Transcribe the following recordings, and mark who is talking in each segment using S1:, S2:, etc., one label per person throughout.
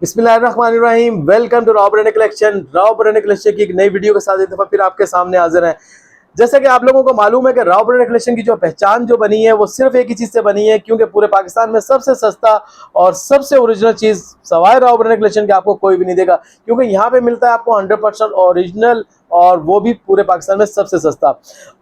S1: बिस्मिल्लाहिर्रहमानिर्रहीम। Welcome to Rao brand collection. Rao brand collection की एक नई वीडियो के साथ एक दफा फिर आपके सामने हाजिर है। जैसा कि आप लोगों को मालूम है कि राव ब्रांड कलेक्शन की जो पहचान जो बनी है वो सिर्फ एक ही चीज से बनी है, क्योंकि पूरे पाकिस्तान में सबसे सस्ता और सबसे ओरिजिनल चीज सवाए राव ब्रांड कलेक्शन के आपको कोई भी नहीं देगा, क्योंकि यहाँ पे मिलता है आपको 100% ओरिजिनल और वो भी पूरे पाकिस्तान में सबसे सस्ता।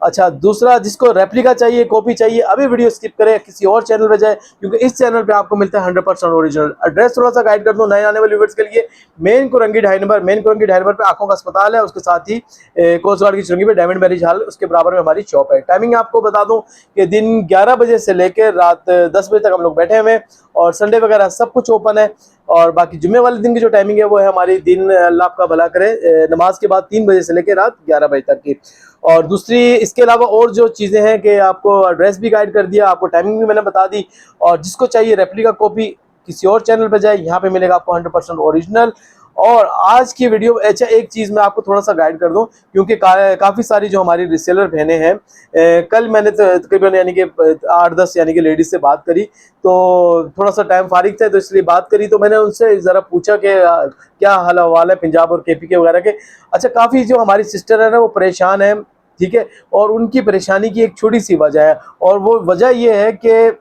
S1: अच्छा, दूसरा, जिसको रेप्लिका चाहिए, कॉपी चाहिए, अभी वीडियो स्किप करें, किसी और चैनल पे जाए, क्योंकि इस चैनल पे आपको मिलता है 100% ओरिजिनल। एड्रेस थोड़ा सा गाइड कर दूं नए आने वाले व्यूअर्स के लिए। मेन कुरंगी 2.5 नंबर पे आंखों का अस्पताल है, उसके साथ ही कोस्ट गार्ड की चुरंगी पे डायमंड मैरिज हॉल, उसके बराबर में हमारी शॉप है। टाइमिंग आपको बता दूं कि दिन 11 बजे से लेकर रात 10 बजे तक हम लोग बैठे हुए हैं, और संडे वगैरह सब कुछ ओपन है। और बाकी जुम्मे वाले दिन की जो टाइमिंग है वो है हमारी दिन, अल्लाह आपका भला करे, नमाज के बाद 3 बजे से लेकर रात 11 बजे तक की। और दूसरी, इसके अलावा और जो चीज़ें हैं कि आपको एड्रेस भी गाइड कर दिया, आपको टाइमिंग भी मैंने बता दी। और जिसको चाहिए रेप्लिका कॉपी, किसी और चैनल पर जाए, यहाँ पे मिलेगा आपको 100% ओरिजिनल। और आज की वीडियो, अच्छा एक चीज़ मैं आपको थोड़ा सा गाइड कर दूं, क्योंकि काफ़ी सारी जो हमारी रिसेलर बहनें हैं, कल मैंने तकरीबन यानी कि 8-10 यानी कि लेडीज से बात करी, तो थोड़ा सा टाइम फारिग था तो इसलिए बात करी, तो मैंने उनसे ज़रा पूछा कि क्या हाल हवाल है पंजाब और KPK वगैरह के। अच्छा, काफ़ी जो हमारी सिस्टर है ना वो परेशान है, ठीक है। और उनकी परेशानी की एक छोटी सी वजह है, और वो वजह ये है कि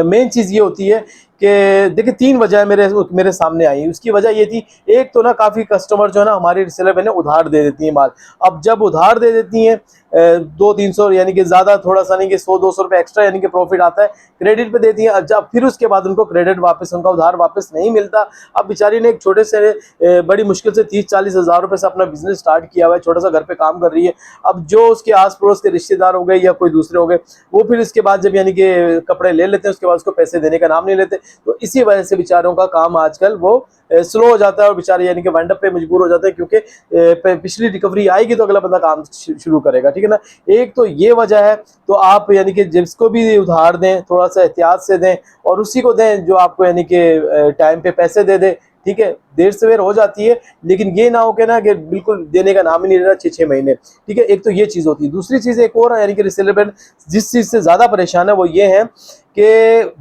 S1: मेन चीज़ ये होती है कि देखिए 3 वजह मेरे मेरे सामने आई। उसकी वजह ये थी, एक तो ना काफ़ी कस्टमर जो है ना हमारे रिसेलर बहनें उधार दे देती हैं माल। अब जब उधार दे देती हैं 200-300 यानी कि ज़्यादा थोड़ा सा नहीं कि 100-200 रुपये एक्स्ट्रा यानी कि प्रॉफिट आता है, क्रेडिट पे देती हैं। जब फिर उसके बाद उनको क्रेडिट वापस, उनका उधार वापस नहीं मिलता। अब बेचारी ने एक छोटे से बड़ी मुश्किल से 30-40 हज़ार रुपये से अपना बिजनेस स्टार्ट किया हुआ है, छोटा सा घर पे काम कर रही है। अब जो उसके आस पड़ोस के रिश्तेदार हो गए या कोई दूसरे हो गए, वो फिर इसके बाद जब यानी कि कपड़े ले लेते हैं, उसके बाद उसको पैसे देने का नाम नहीं लेते, तो इसी वजह से बेचारों का काम आजकल वो स्लो हो जाता है, और बेचारे यानी कि वाइंड अप पे मजबूर हो जाते हैं, क्योंकि पिछली रिकवरी आएगी तो अगला बंदा काम शुरू करेगा, ठीक है ना। एक तो ये वजह है। तो आप यानी कि जिसको भी उधार दें थोड़ा सा एहतियात से दें, और उसी को दें जो आपको यानी कि टाइम पे पैसे दे दे, ठीक है। देर सवेर हो जाती है, लेकिन ये ना हो के ना कि बिल्कुल देने का नाम ही नहीं ले रहा 6-6 महीने, ठीक है। एक तो ये चीज़ होती है। दूसरी चीज़ एक और है, यानी कि रिसेलर जिस चीज़ से ज़्यादा परेशान है वो ये है कि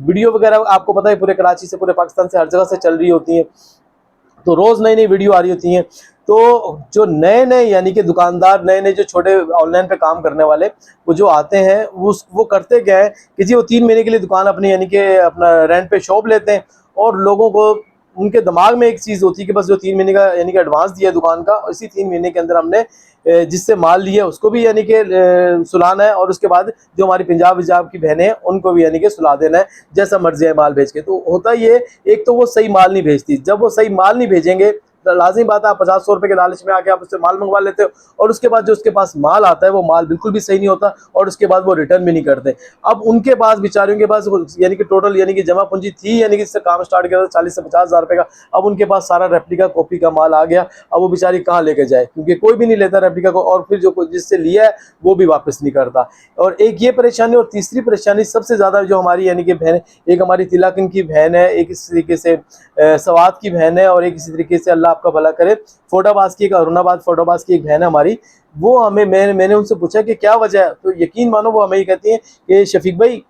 S1: वीडियो वगैरह आपको पता है पूरे कराची से, पूरे पाकिस्तान से, हर जगह से चल रही होती है, तो रोज़ नई नई वीडियो आ रही होती हैं। तो जो नए नए यानी कि दुकानदार, नए नए जो छोटे ऑनलाइन पे काम करने वाले, वो जो आते हैं वो करते क्या है कि जी वो 3 महीने के लिए दुकान अपनी यानी कि अपना रेंट पे शॉप लेते हैं, और लोगों को, उनके दिमाग में एक चीज़ होती है कि बस जो 3 महीने का यानी कि एडवांस दिया दुकान का, इसी 3 महीने के अंदर हमने जिससे माल लिया उसको भी यानी कि सुलाना है, और उसके बाद जो हमारी पंजाब विजाब की बहनें हैं उनको भी यानी कि सुला देना है, जैसा मर्जी है माल भेज के। तो होता ये, एक तो वो सही माल नहीं भेजती। जब वो सही माल नहीं भेजेंगे, तो लाजिम बात है आप 50-100 रुपए के लालच में आके आप उससे माल मंगवा लेते हो, और उसके बाद जो उसके पास माल आता है वो माल बिल्कुल भी सही नहीं होता, और उसके बाद वो रिटर्न भी नहीं करते। अब उनके पास, बेचारियों के पास यानी कि टोटल यानी कि जमा पूंजी थी, यानी कि इससे काम स्टार्ट किया था 40 से 50 हज़ार रुपए का। अब उनके पास सारा रेप्लिका कॉपी का माल आ गया। अब वो बेचारी कहाँ लेके जाए, क्योंकि कोई भी नहीं लेता रेप्लिका को, और फिर जो जिससे लिया है वो भी वापस नहीं करता। और एक ये परेशानी, और तीसरी परेशानी सबसे ज़्यादा जो हमारी यानी कि बहन, एक हमारी तिलाकन की बहन है, एक इस तरीके से सवात की बहन है, और एक इसी तरीके से अल्लाह आपका भला करे फोटाबाज की, एक अरुणाबाद फोटाबाज की एक बहन है हमारी। वो हमें, मैंने उनसे पूछा कि क्या वजह है, तो यकीन मानो वो हमें ये कहती है कि शफीक भाई,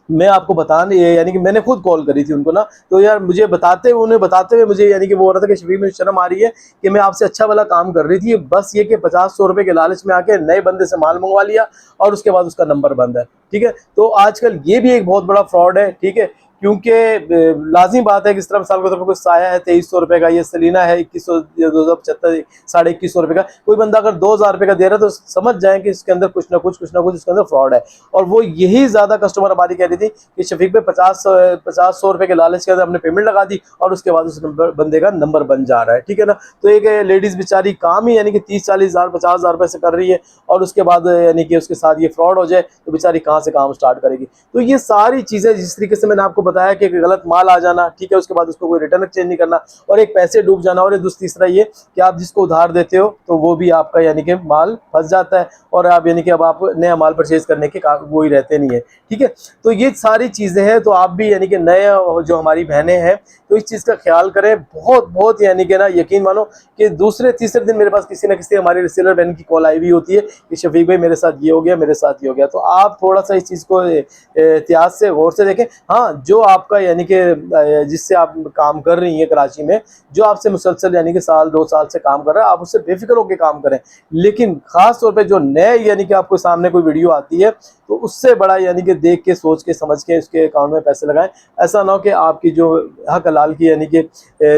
S1: मैं आपको यानी कि मैंने खुद कॉल करी थी उनको ना, तो यार मुझे उन्हें बताते हुए मुझे यानी कि वो हो रहा था कि शफीक, में शर्म आ रही है कि मैं आपसे अच्छा वाला काम कर रही थी, बस ये कि 50-100 रुपए के लालच में आके नए बंदे से माल मंगवा लिया, और उसके बाद उसका नंबर बंद है, ठीक है। तो आजकल ये भी एक बहुत बड़ा फ्रॉड है, ठीक है, क्योंकि लाजिम बात है कि इस तरह मिसाल के तौर पर कोई साया है 2300 रुपए का, ये सलीना है 2100 या 2075 2100 रुपए का, कोई बंदा अगर 2000 रुपए का दे रहा है तो समझ जाए कि इसके अंदर कुछ ना कुछ इसके अंदर फ्रॉड है। और वो यही ज्यादा कस्टमर हमारी कह रही थी कि शफीक पे 50-100 रुपए के लालच के अंदर हमने पेमेंट लगा दी, और उसके बाद उस बंदे का नंबर बन जा रहा है, ठीक है ना। तो एक लेडीज बेचारी काम ही यानी कि 30-40 हज़ार 50 हज़ार रुपए से कर रही है, और उसके बाद यानी कि उसके साथ ये फ्रॉड हो जाए तो बेचारी कहाँ से काम स्टार्ट करेगी। तो ये सारी चीजें, जिस तरीके से मैंने आपको बताया कि गलत माल आ जाना, ठीक है, उसके बाद उसको कोई रिटर्न एक्सचेंज नहीं करना, और एक पैसे डूब जाना, और तीसरा ये कि आप जिसको उधार देते हो तो वो भी आपका यानी कि माल फंस जाता है, और आप यानी कि अब आप नया माल परचेज करने के वो ही रहते नहीं है, ठीक है। तो ये सारी चीज़ें हैं। तो आप भी यानी कि नए जो हमारी बहनें हैं तो इस चीज़ का ख्याल करें। बहुत बहुत यानी कि ना यकीन मानो कि दूसरे तीसरे दिन मेरे पास किसी ना किसी हमारी रिसेलर बहन की कॉल आई हुई होती है कि शफीक भाई मेरे साथ ये हो गया, मेरे साथ ये हो गया। तो आप थोड़ा सा इस चीज़ को एहतियात से गौर से देखें। हाँ, जो आपका यानी कि जिससे आप काम कर रही हैं कराची में, जो आपसे मुसलसल यानी कि साल 2 साल से काम कर रहा है, आप उससे बेफिक्र होकर काम करें। लेकिन खास तौर पे जो नए यानी कि आपको सामने कोई वीडियो आती है तो उससे बड़ा यानी कि देख के सोच के समझ के उसके अकाउंट में पैसे लगाएं। ऐसा ना हो कि आपकी जो हक हलाल की यानी कि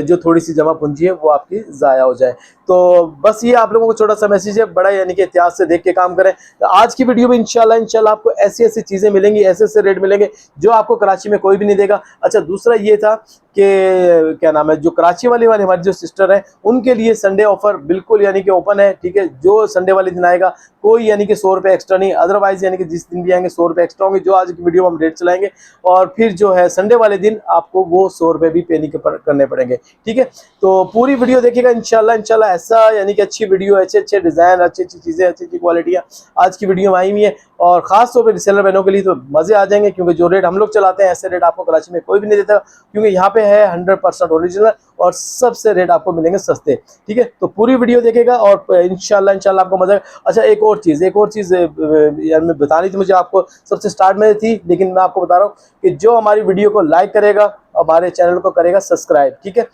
S1: जो थोड़ी सी जमा पूंजी है वो आपकी ज़ाया हो जाए। तो बस ये आप लोगों को छोटा सा मैसेज है, बड़ा यानी कि एहतियात से देख के काम करें। तो आज की वीडियो में इंशाल्लाह आपको ऐसी ऐसी चीज़ें मिलेंगी, ऐसे ऐसे रेट मिलेंगे जो आपको कराची में कोई भी नहीं देगा। अच्छा, दूसरा ये था कि क्या नाम है, जो कराची वाली हमारी जो सिस्टर है उनके लिए संडे ऑफर बिल्कुल यानी कि ओपन है। ठीक है, जो संडे वाले दिन आएगा कोई यानी कि 100 रुपये एक्स्ट्रा नहीं, अदरवाइज यानी कि जिस दिन भी आएंगे 100 रुपये एक्स्ट्रा होंगे, जो आज की वीडियो में हम रेट चलाएंगे। और फिर जो है संडे वाले दिन आपको वो 100 रुपये भी पे नहीं करने पड़ेंगे। ठीक है, तो पूरी वीडियो देखिएगा इंशाल्लाह ऐसा यानी कि अच्छी वीडियो, अच्छे अच्छे डिज़ाइन, अच्छी अच्छी चीज़ें, अच्छी अच्छी क्वालिटियाँ आज की वीडियो में आई हुई है। और ख़ास तौर पर रिसेलर बहनों के लिए तो मज़े आ जाएंगे, क्योंकि जो रेट हम लोग चलाते हैं ऐसे रेट आपको कराची में कोई भी नहीं देता, क्योंकि यहाँ पे है 100% ओरिजिनल और सबसे रेट आपको मिलेंगे सस्ते। ठीक है, तो पूरी वीडियो देखेगा और इंशाल्लाह आपको मजा। अच्छा, एक और चीज़ यार मैं बतानी थी मुझे आपको, सबसे स्टार्ट में थी लेकिन मैं आपको बता रहा हूँ कि जो हमारी वीडियो को लाइक करेगा, हमारे चैनल को करेगा सब्सक्राइब। ठीक है,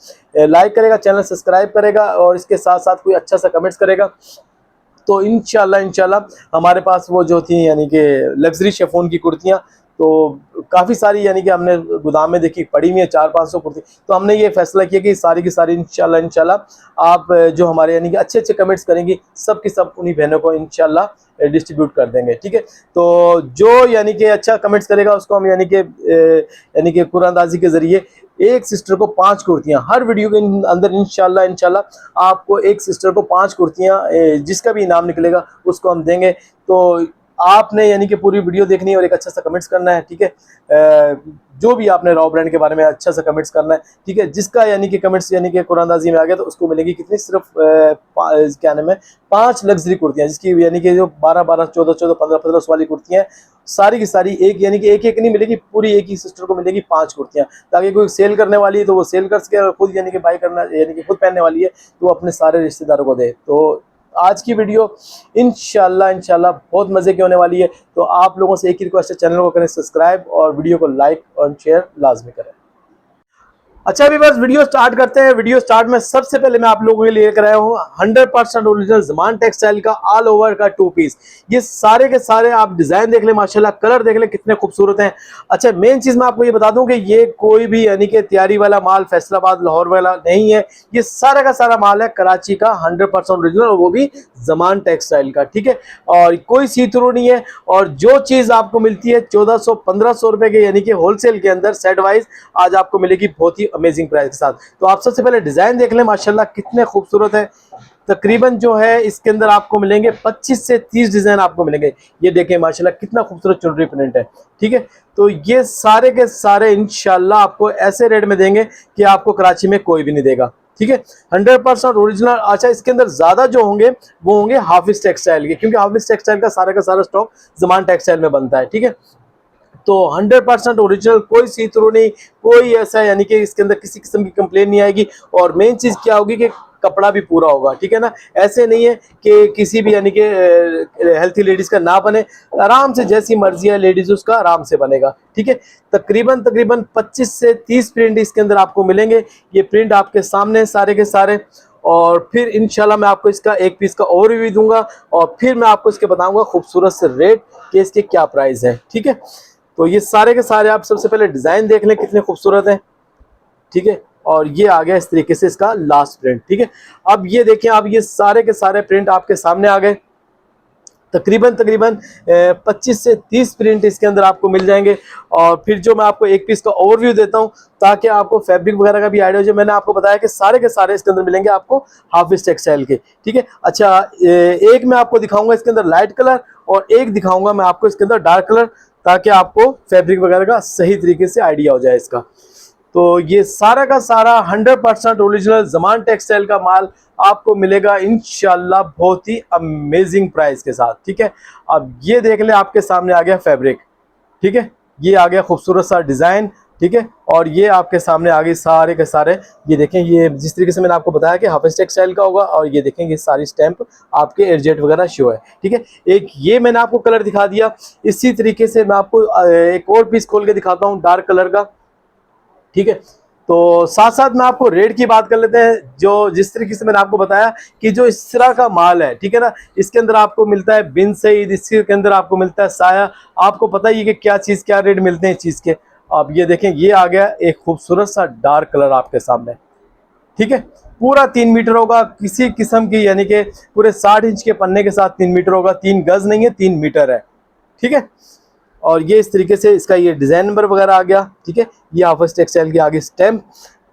S1: लाइक करेगा, चैनल सब्सक्राइब करेगा और इसके साथ साथ कोई अच्छा सा कमेंट्स करेगा, तो इंशाल्लाह हमारे पास वो जो थी यानी कि लग्जरी शेफोन की कुर्तियाँ तो काफ़ी सारी यानी कि हमने गोदाम में देखी पड़ी हुई है 400-500 कुर्ती। तो हमने ये फैसला किया कि सारी की सारी इंशाल्लाह आप जो हमारे यानी कि अच्छे अच्छे कमेंट्स करेंगी सब की सब उन्हीं बहनों को इंशाल्लाह डिस्ट्रीब्यूट कर देंगे। ठीक है, तो जो यानी कि अच्छा कमेंट्स करेगा उसको हम यानी कि कुरानदाजी के ज़रिए एक सिस्टर को 5 कुर्तियाँ, हर वीडियो के अंदर इंशाल्लाह आपको एक सिस्टर को 5 कुर्तियाँ जिसका भी इनाम निकलेगा उसको हम देंगे। तो आपने यानी कि पूरी वीडियो देखनी है और एक अच्छा सा कमेंट्स करना है। ठीक है, जो भी आपने रॉ ब्रांड के बारे में अच्छा सा कमेंट्स करना है। ठीक है, जिसका यानी कि कमेंट्स यानी कि कुरानदाजी में आ गया तो उसको मिलेगी कितनी, सिर्फ क्या नाम है 5 लग्जरी कुर्तियाँ, जिसकी यानी कि जो 12-12, 14-14, 15-15 वाली कुर्तियाँ सारी की सारी एक यानी कि एक नहीं मिलेगी, पूरी एक ही सिस्टर को मिलेगी 5 कुर्तियाँ, ताकि कोई सेल करने वाली है तो वो सेल कर सके, और खुद यानी कि बाई करना यानी कि खुद पहनने वाली है तो वो अपने सारे रिश्तेदारों को दे। तो आज की वीडियो इंशाल्लाह बहुत मज़े की होने वाली है। तो आप लोगों से एक ही रिक्वेस्ट है, चैनल को करें सब्सक्राइब और वीडियो को लाइक और शेयर लाजमी करें। अच्छा, अभी बस वीडियो स्टार्ट करते हैं। वीडियो स्टार्ट में सबसे पहले मैं आप लोगों के लिए लेकर आया हूँ 100% ओरिजिनल ज़मान टेक्सटाइल का ऑल ओवर का 2 पीस। ये सारे के सारे आप डिज़ाइन देख लें, माशाल्लाह कलर देख लें कितने खूबसूरत हैं। अच्छा, मेन चीज़ मैं आपको ये बता दूं कि ये कोई भी यानी कि तैयारी वाला माल फैसलाबाद लाहौर वाला नहीं है, ये सारा का सारा माल है कराची का 100% ओरिजिनल, और वो भी ज़मान टेक्सटाइल का। ठीक है, और कोई सी थ्रू नहीं है। और जो चीज़ आपको मिलती है 1400-1500 रुपए के यानी कि होलसेल के अंदर सेट वाइज, आज आपको मिलेगी बहुत ही अमेजिंग प्राइस के साथ। तो आप सबसे पहले डिजाइन देख लें, माशाल्लाह कितने खूबसूरत है। तकरीबन जो है इसके अंदर आपको मिलेंगे 25 से 30 डिजाइन आपको मिलेंगे। ये देखें माशाल्लाह कितना खूबसूरत चुनरी प्रिंट है। ठीक है, तो ये सारे के सारे इंशाल्लाह आपको ऐसे रेट में देंगे कि आपको कराची में कोई भी नहीं देगा। ठीक है, 100% ओरिजिनल। अच्छा, इसके अंदर ज्यादा जो होंगे वो होंगे हाफिज टेक्सटाइल के, क्योंकि हाफिज टेक्सटाइल का सारा स्टॉक ज़मान टेक्सटाइल में बनता है। ठीक है, तो 100% ओरिजिनल, कोई सी थ्रू नहीं, कोई ऐसा यानी कि इसके अंदर किसी किस्म की कंप्लेन नहीं आएगी। और मेन चीज़ क्या होगी कि कपड़ा भी पूरा होगा। ठीक है ना, ऐसे नहीं है कि किसी भी यानी कि हेल्थी लेडीज़ का ना बने, आराम से जैसी मर्जी है लेडीज़ उसका आराम से बनेगा। ठीक है, तकरीबन 25 से 30 प्रिंट इसके अंदर आपको मिलेंगे। ये प्रिंट आपके सामने सारे के सारे। और फिर इंशाल्लाह मैं आपको इसका एक पीस का ओवरव्यू दूंगा और फिर मैं आपको इसके बताऊंगा खूबसूरत से रेट कि इसके क्या प्राइस है। ठीक है, तो ये सारे के सारे आप सबसे पहले डिज़ाइन देख लें कितने खूबसूरत हैं। ठीक है, और ये आ गया इस तरीके से इसका लास्ट प्रिंट। ठीक है, अब ये देखें, अब ये सारे के सारे प्रिंट आपके सामने आ गए। तकरीबन 25 से 30 प्रिंट इसके अंदर आपको मिल जाएंगे। और फिर जो मैं आपको एक पीस का ओवरव्यू देता हूं ताकि आपको फैब्रिक वगैरह का भी आइडिया हो जाए। मैंने आपको बताया कि सारे के सारे इसके अंदर मिलेंगे आपको हाफिज टेक्सटाइल के। ठीक है, अच्छा एक मैं आपको दिखाऊंगा इसके अंदर लाइट कलर और एक दिखाऊंगा मैं आपको इसके अंदर डार्क कलर, ताकि आपको फैब्रिक वगैरह का सही तरीके से आइडिया हो जाए इसका। तो ये सारा का सारा 100% ओरिजिनल ज़मान टेक्सटाइल का माल आपको मिलेगा इंशाल्लाह बहुत ही अमेजिंग प्राइस के साथ। ठीक है, अब ये देख लें आपके सामने आ गया फैब्रिक। ठीक है, ये आ गया खूबसूरत सा डिज़ाइन ठीक है। और ये आपके सामने आगे सारे के सारे, ये देखें, ये जिस तरीके से मैंने आपको बताया कि हाफिज टेक्सटाइल का होगा, और ये देखें ये सारी स्टैंप आपके एयरजेट वगैरह शो है। ठीक है, एक ये मैंने आपको कलर दिखा दिया। इसी तरीके से मैं आपको एक और पीस खोल के दिखाता हूँ डार्क कलर का। ठीक है, तो साथ साथ में आपको रेट की बात कर लेते हैं। जो जिस तरीके से मैंने आपको बताया कि जो इस तरह का माल है, ठीक है ना, इसके अंदर आपको मिलता है बिन सईद, इसके अंदर आपको मिलता है साया। आपको पता ही है कि क्या चीज़ क्या रेट मिलते हैं इस चीज़ के। अब ये देखें, ये आ गया एक खूबसूरत सा डार्क कलर आपके सामने। ठीक है, पूरा 3 मीटर होगा किसी किस्म की, यानी कि पूरे 60 इंच के पन्ने के साथ 3 मीटर होगा। 3 गज नहीं है, 3 मीटर है। ठीक है, और ये इस तरीके से इसका ये डिजाइन नंबर वगैरह आ गया। ठीक है, ये हाफिज टेक्सटाइल की आगे स्टैम्प।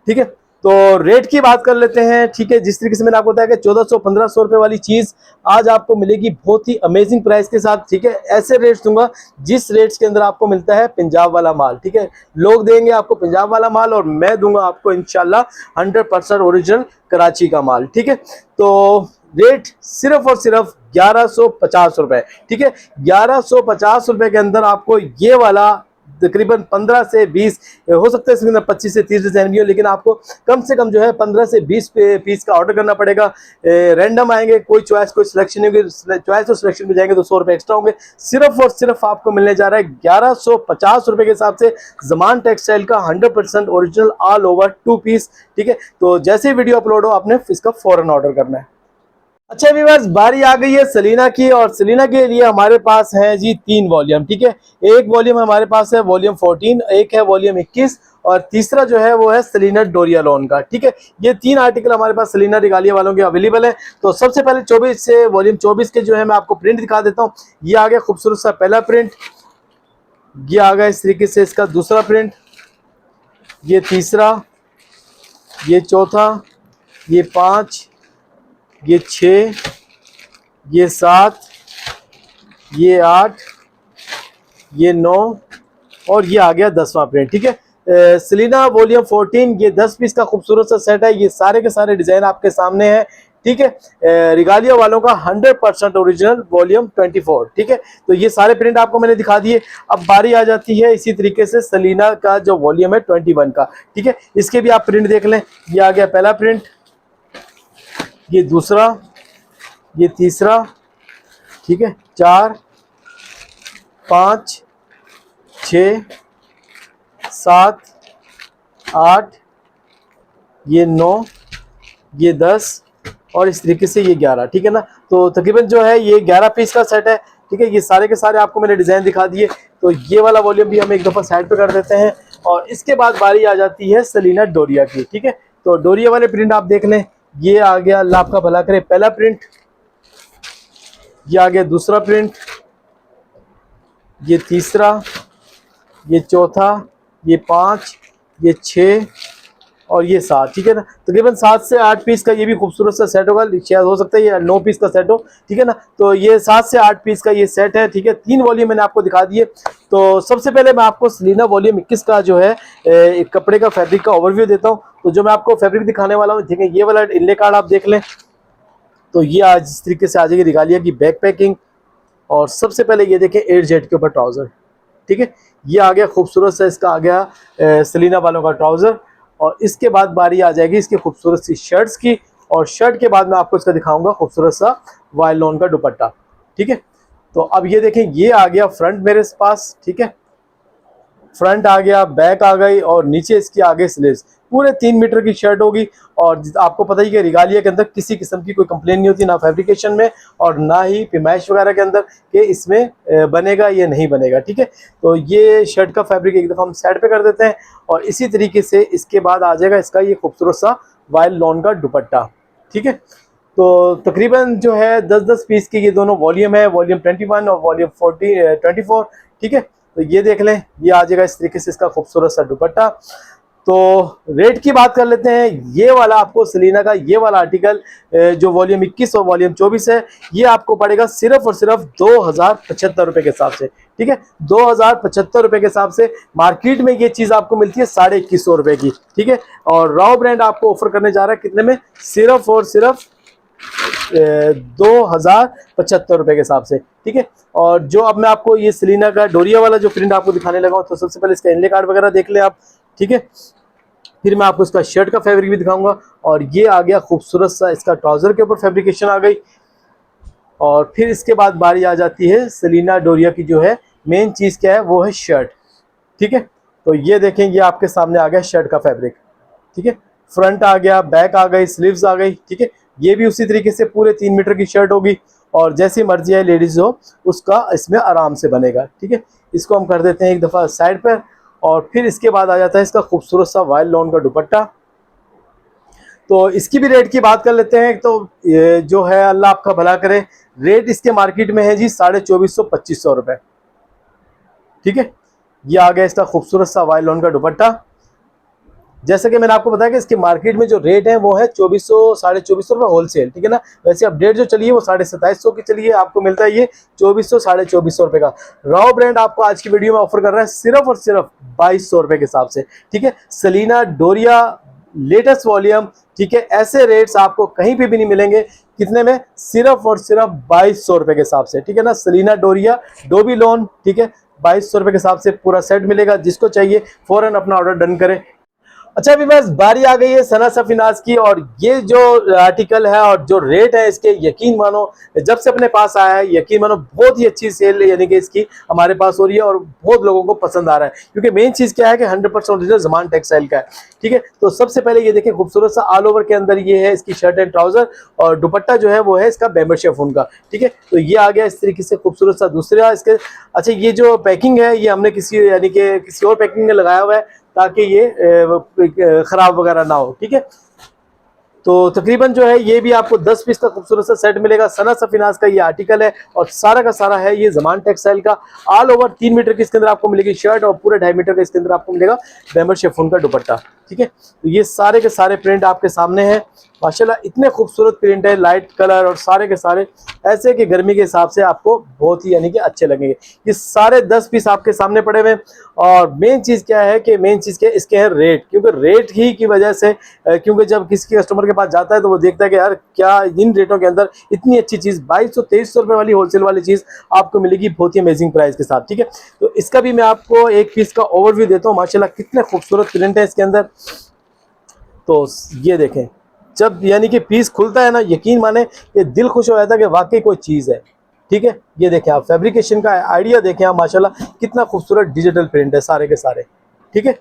S1: ठीक है, तो रेट की बात कर लेते हैं। ठीक है, जिस तरीके से मैंने आपको बताया कि 1400-1500 रुपए वाली चीज आज आपको मिलेगी बहुत ही अमेजिंग प्राइस के साथ। ठीक है, ऐसे रेट्स दूंगा जिस रेट्स के अंदर आपको मिलता है पंजाब वाला माल। ठीक है, लोग देंगे आपको पंजाब वाला माल और मैं दूंगा आपको इंशाल्लाह 100% ओरिजिनल कराची का माल। ठीक है, तो रेट सिर्फ और सिर्फ 1150 रुपए। ठीक है, 1150 रुपए के अंदर आपको ये वाला तकरीबन 15 से 20, हो सकता है इसके अंदर 25 से 30 डिजाइन भी हो, लेकिन आपको कम से कम जो है 15 से 20 पीस का ऑर्डर करना पड़ेगा। रैंडम आएंगे, कोई चॉइस कोई सिलेक्शन होगी, चॉइस और सिलेक्शन में जाएंगे तो 100 रुपए एक्स्ट्रा होंगे। सिर्फ और सिर्फ आपको मिलने जा रहा है 1150 रुपए के हिसाब से जमान टेक्सटाइल का 100% ओरिजिनल ऑल ओवर 2 पीस। ठीक है, तो जैसे ही वीडियो अपलोड हो आपने इसका फौरन ऑर्डर करना है। अच्छा व्यूअर्स, बारी आ गई है सलीना की, और सलीना के लिए हमारे पास है जी 3 वॉल्यूम। ठीक है, एक वॉल्यूम हमारे पास है वॉल्यूम 14, एक है वॉल्यूम 21, और तीसरा जो है वो है सलीना डोरिया लॉन का। ठीक है, ये 3 आर्टिकल हमारे पास सलीना रिगालिया वालों के अवेलेबल है। तो सबसे पहले 24 से वॉल्यूम 24 के जो है मैं आपको प्रिंट दिखा देता हूँ। ये आ गया खूबसूरत सा पहला प्रिंट, ये आ गया इस तरीके से इसका दूसरा प्रिंट, ये तीसरा, ये चौथा, ये 5, ये 6, ये 7, ये 8, ये 9, और ये आ गया 10वां प्रिंट। ठीक है, सलीना वॉल्यूम 14, ये 10 पीस का खूबसूरत सा सेट है। ये सारे के सारे डिजाइन आपके सामने है। ठीक है, रिगालिया वालों का 100% ओरिजिनल वॉल्यूम 24। ठीक है, तो ये सारे प्रिंट आपको मैंने दिखा दिए। अब बारी आ जाती है इसी तरीके से सलीना का जो वॉल्यूम है 21 का। ठीक है, इसके भी आप प्रिंट देख लें। ये आ गया पहला प्रिंट, ये दूसरा, ये तीसरा, ठीक है, 4, 5, 6, 7, 8, ये 9, ये 10, और इस तरीके से ये 11। ठीक है ना, तो तकरीबन जो है ये 11 पीस का सेट है। ठीक है, ये सारे के सारे आपको मैंने डिजाइन दिखा दिए। तो ये वाला वॉल्यूम भी हम एक दफा साइड पे कर देते हैं, और इसके बाद बारी आ जाती है सलीना डोरिया की। ठीक है, तो डोरिया वाले प्रिंट आप देख लें। ये आ गया, अल्लाह आपका भला करे, पहला प्रिंट, ये आ गया दूसरा प्रिंट, ये तीसरा, ये चौथा, ये 5, ये 6, और ये 7। ठीक है ना, तकरीबन 7 से 8 पीस का ये भी खूबसूरत सा सेट होगा। शायद हो सकता है ये 9 पीस का सेट हो। ठीक है ना, तो ये 7 से 8 पीस का ये सेट है। ठीक है, 3 वॉल्यूम मैंने आपको दिखा दिए। तो सबसे पहले मैं आपको सलीना वॉल्यूम 21 का जो है एक कपड़े का फैब्रिक का ओवरव्यू देता हूँ। तो जो मैं आपको फैब्रिक दिखाने वाला हूँ, ठीक है, ये वाला इनले कार्ड आप देख लें। तो ये आज इस तरीके से आ जाएगी रिगालिया की बैक पैकिंग, और सबसे पहले ये देखें 8 जेट के ऊपर ट्राउजर। ठीक है, ये आ गया खूबसूरत सा, इसका आ गया सलीना वालों का ट्राउजर। और इसके बाद बारी आ जाएगी इसकी खूबसूरत सी शर्ट्स की, और शर्ट के बाद मैं आपको इसका दिखाऊंगा खूबसूरत सा वाइल लॉन का दुपट्टा। ठीक है, तो अब ये देखें, ये आ गया फ्रंट मेरे पास। ठीक है, फ्रंट आ गया, बैक आ गई, और नीचे इसकी आगे स्लीव्स। पूरे 3 मीटर की शर्ट होगी, और आपको पता ही कि रिगालिया के अंदर किसी किस्म की कोई कंप्लेन नहीं होती, ना फैब्रिकेशन में और ना ही पिमाइश वगैरह के अंदर कि इसमें बनेगा ये नहीं बनेगा। ठीक है, तो ये शर्ट का फैब्रिक एक दफ़ा हम साइड पे कर देते हैं, और इसी तरीके से इसके बाद आ जाएगा इसका ये खूबसूरत सा वाइल लॉन का दुपट्टा। ठीक है, तो तकरीबन जो है 10-10 पीस के ये दोनों वॉल्यूम है, वॉल्यूम 21 और वॉल्यूम 24। ठीक है, तो ये देख लें, ये आ जाएगा इस तरीके से इसका खूबसूरत सा दुपट्टा। तो रेट की बात कर लेते हैं। ये वाला आपको सलीना का ये वाला आर्टिकल जो वॉल्यूम 21 और वॉल्यूम 24 है, ये आपको पड़ेगा सिर्फ और सिर्फ 2075 रुपए के हिसाब से। ठीक है, 2075 रुपए के हिसाब से। मार्केट में ये चीज आपको मिलती है 2150 रुपए की। ठीक है, और राव ब्रांड आपको ऑफर करने जा रहा है कितने में, सिर्फ और सिर्फ ₹2075 के हिसाब से, ठीक है। और जो अब मैं आपको ये सेलिना का डोरिया वाला जो प्रिंट आपको दिखाने लगा हूँ, तो सबसे पहले इसका इनले कार्ड वगैरह देख लें आप, ठीक है। फिर मैं आपको इसका शर्ट का फैब्रिक भी दिखाऊंगा, और ये आ गया खूबसूरत सा इसका ट्राउजर के ऊपर फैब्रिकेशन आ गई। और फिर इसके बाद बारी आ जाती है सेलिना डोरिया की, जो है मेन चीज़ क्या है वो है शर्ट, ठीक है। तो ये देखें, ये आपके सामने आ गया शर्ट का फैब्रिक, ठीक है। फ्रंट आ गया, बैक आ गई, स्लीव्स आ गई, ठीक है। ये भी उसी तरीके से पूरे 3 मीटर की शर्ट होगी, और जैसी मर्जी है लेडीज हो उसका इसमें आराम से बनेगा, ठीक है। इसको हम कर देते हैं एक दफ़ा साइड पर। और फिर इसके बाद आ जाता है इसका खूबसूरत सा वाइल लॉन का दुपट्टा। तो इसकी भी रेट की बात कर लेते हैं। तो ये जो है, अल्लाह आपका भला करे, रेट इसके मार्केट में है जी 2450-2500 रुपये, ठीक है। ये आ गया इसका खूबसूरत सा वाइल लॉन का दुपट्टा। जैसे कि मैंने आपको बताया कि इसके मार्केट में जो रेट है वो है 2400-2450 रुपये होलसेल, ठीक है ना। वैसे अपडेट जो चली है वो 2750 की चली है, आपको मिलता है ये 2400-2450 रुपये का। रॉ ब्रांड आपको आज की वीडियो में ऑफर कर रहा है सिर्फ और सिर्फ 2200 रुपये के हिसाब से, ठीक है। सेलिना डोरिया लेटेस्ट वॉल्यूम, ठीक है। ऐसे रेट्स आपको कहीं पे भी नहीं मिलेंगे। कितने में? सिर्फ और सिर्फ 2200 रुपये के हिसाब से, ठीक है ना। सेलिना डोरिया डोबी लॉन, ठीक है, 2200 रुपये के हिसाब से पूरा सेट मिलेगा। जिसको चाहिए फौरन अपना ऑर्डर डन करें। अच्छा अभी बस बारी आ गई है सना सफीनाज की, और ये जो आर्टिकल है और जो रेट है इसके, यकीन मानो जब से अपने पास आया है, यकीन मानो बहुत ही अच्छी सेल यानी कि इसकी हमारे पास हो रही है, और बहुत लोगों को पसंद आ रहा है। क्योंकि मेन चीज़ क्या है कि 100% ओरिजिनल ज़मान टेक्सटाइल का है, ठीक है। तो सबसे पहले ये देखें, खूबसूरत सा ऑल ओवर के अंदर ये है इसकी शर्ट एंड ट्राउजर, और दुपट्टा जो है वो है इसका बैम्बू शिफॉन का, ठीक है। तो ये आ गया इस तरीके से खूबसूरत सा दूसरा इसके। अच्छा ये जो पैकिंग है ये हमने किसी यानी कि किसी और पैकिंग में लगाया हुआ है ताकि ये ख़राब वगैरह ना हो, ठीक है। तो तकरीबन जो है ये भी आपको 10 पीस का खूबसूरत सा सेट मिलेगा। सना सफीनाज का ये आर्टिकल है, और सारा का सारा है ये ज़मान टेक्सटाइल का। ऑल ओवर 3 मीटर की इसके अंदर आपको मिलेगी शर्ट, और पूरे 2.5 मीटर का इसके अंदर आपको मिलेगा बैम्बू शिफॉन का दुपट्टा, ठीक है। तो ये सारे के सारे प्रिंट आपके सामने हैं। माशाल्लाह इतने खूबसूरत प्रिंट है, लाइट कलर, और सारे के सारे ऐसे कि गर्मी के हिसाब से आपको बहुत ही यानी कि अच्छे लगेंगे। ये सारे 10 पीस आपके सामने पड़े हुए हैं। और मेन चीज़ क्या है कि मेन चीज़ क्या है, इसके है रेट, क्योंकि रेट ही की वजह से, क्योंकि जब किसी कस्टमर के पास जाता है तो वो देखता है कि यार क्या इन रेटों के अंदर इतनी अच्छी चीज़ 2200-2300 रुपये वाली होलसेल वाली चीज़ आपको मिलेगी बहुत ही अमेजिंग प्राइस के साथ, ठीक है। तो इसका भी मैं आपको एक पीस का ओवरव्यू देता हूँ। माशाल्लाह कितने खूबसूरत प्रिंट है इसके अंदर। तो ये देखें, जब यानी कि पीस खुलता है ना, यकीन माने ये दिल खुश हो जाता है कि वाकई कोई चीज़ है, ठीक है। ये देखें आप फैब्रिकेशन का आइडिया देखें आप, माशाल्लाह कितना खूबसूरत डिजिटल प्रिंट है सारे के सारे, ठीक है।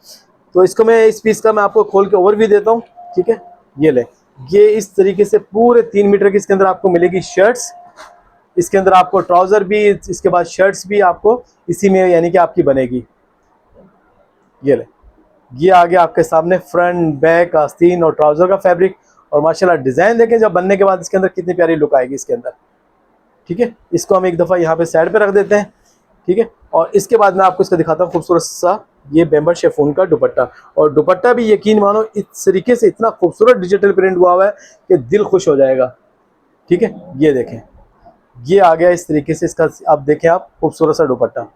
S1: तो इसको मैं इस पीस का मैं आपको खोल के ओवरव्यू देता हूँ, ठीक है। ये ले, ये इस तरीके से पूरे 3 मीटर की इसके अंदर आपको मिलेगी शर्ट्स। इसके अंदर आपको ट्राउज़र भी, इसके बाद शर्ट्स भी आपको इसी में यानी कि आपकी बनेगी। ये ले, ये आ गया आपके सामने फ्रंट बैक आस्तीन और ट्राउज़र का फैब्रिक। और माशाल्लाह डिज़ाइन देखें जब बनने के बाद इसके अंदर कितनी प्यारी लुक आएगी इसके अंदर, ठीक है। इसको हम एक दफ़ा यहाँ पे साइड पे रख देते हैं, ठीक है। और इसके बाद मैं आपको इसका दिखाता हूँ खूबसूरत सा ये बैम्बू शिफॉन का दुपट्टा। और दुपट्टा भी यकीन मानो इस तरीके से इतना खूबसूरत डिजिटल प्रिंट हुआ हुआ है कि दिल खुश हो जाएगा, ठीक है। ये देखें, ये आ गया इस तरीके से इसका, आप देखें आप खूबसूरत सा दुपट्टा।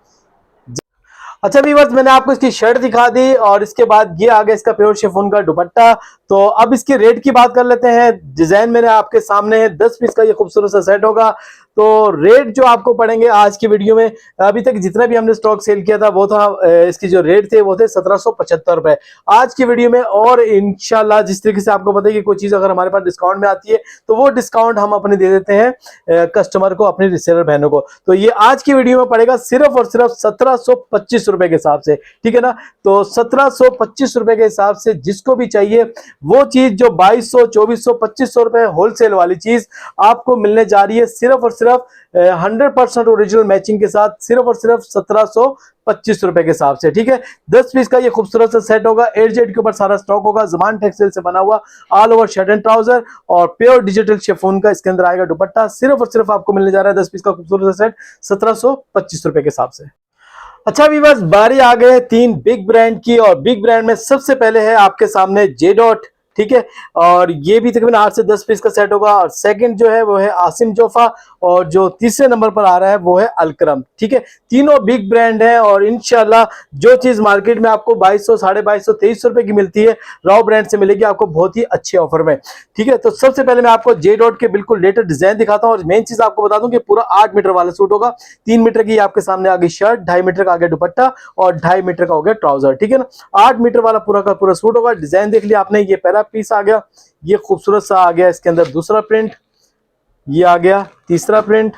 S1: अच्छा व्यूअर्स, मैंने आपको इसकी शर्ट दिखा दी, और इसके बाद ये आ गया इसका प्योर शिफॉन का दुपट्टा। तो अब इसके रेट की बात कर लेते हैं। डिजाइन मैंने आपके सामने है, 10 पीस का ये खूबसूरत सा सेट होगा। तो रेट जो आपको पड़ेंगे आज की वीडियो में, अभी तक जितना भी हमने स्टॉक सेल किया था वो था, इसकी जो रेट थे वो थे 1775 रुपए। आज की वीडियो में और इंशाल्लाह जिस तरीके से आपको पता है कि कोई चीज़ अगर हमारे पास डिस्काउंट में आती है तो वो डिस्काउंट हम अपने दे देते हैं कस्टमर को, अपने रिसेलर बहनों को। तो ये आज की वीडियो में पड़ेगा सिर्फ और सिर्फ 1725 रुपए के हिसाब से, ठीक है ना। तो 1725 रुपए के हिसाब से जिसको भी चाहिए वो चीज जो 2200, 2400, 2500 रुपए होलसेल वाली चीज आपको मिलने जा रही है सिर्फ और सिर्फ 100% ओरिजिनल मैचिंग के साथ, सिर्फ और सिर्फ 1725 रुपए के हिसाब से, ठीक है। 10 पीस का ये खूबसूरत सा सेट होगा। 8Z के ऊपर सारा स्टॉक होगा, ज़मान टेक्सटाइल से बना हुआ all over shirt and trouser, और प्योर डिजिटल शिफॉन का इसके अंदर आएगा दुपट्टा। सिर्फ और सिर्फ आपको मिलने जा रहा है 10 पीस का खूबसूरत सा सेट 1725 रुपए के हिसाब से। अच्छा व्यूअर्स, बारी आ गए 3 बिग ब्रांड की, और बिग ब्रांड में सबसे पहले है आपके सामने J.Dot, ठीक है। और ये भी तकरीबन 8 से 10 पीस का सेट होगा। और सेकंड जो है वो है आसिम जोफा, और जो तीसरे नंबर पर आ रहा है वो है अलक्रम, ठीक है। तीनों बिग ब्रांड है, और इंशाल्लाह जो चीज मार्केट में आपको 2200, 2250, 2300 रुपए की मिलती है, राव ब्रांड से मिलेगी आपको बहुत ही अच्छे ऑफर में, ठीक है। तो सबसे पहले मैं आपको जे डॉट के बिल्कुल लेटेस्ट डिजाइन दिखाता हूँ, और मेन चीज आपको बता दूं कि पूरा 8 मीटर वाला सूट होगा। 3 मीटर की आपके सामने आ गई शर्ट, 2.5 मीटर का आ गया दुपट्टा, और 2.5 मीटर का हो गया ट्राउजर, ठीक है ना। 8 मीटर वाला पूरा का पूरा सूट होगा। डिजाइन देख लिया आपने, ये पहला पीस आ गया, ये खूबसूरत सा आ गया, इसके अंदर दूसरा प्रिंट, ये आ गया तीसरा प्रिंट,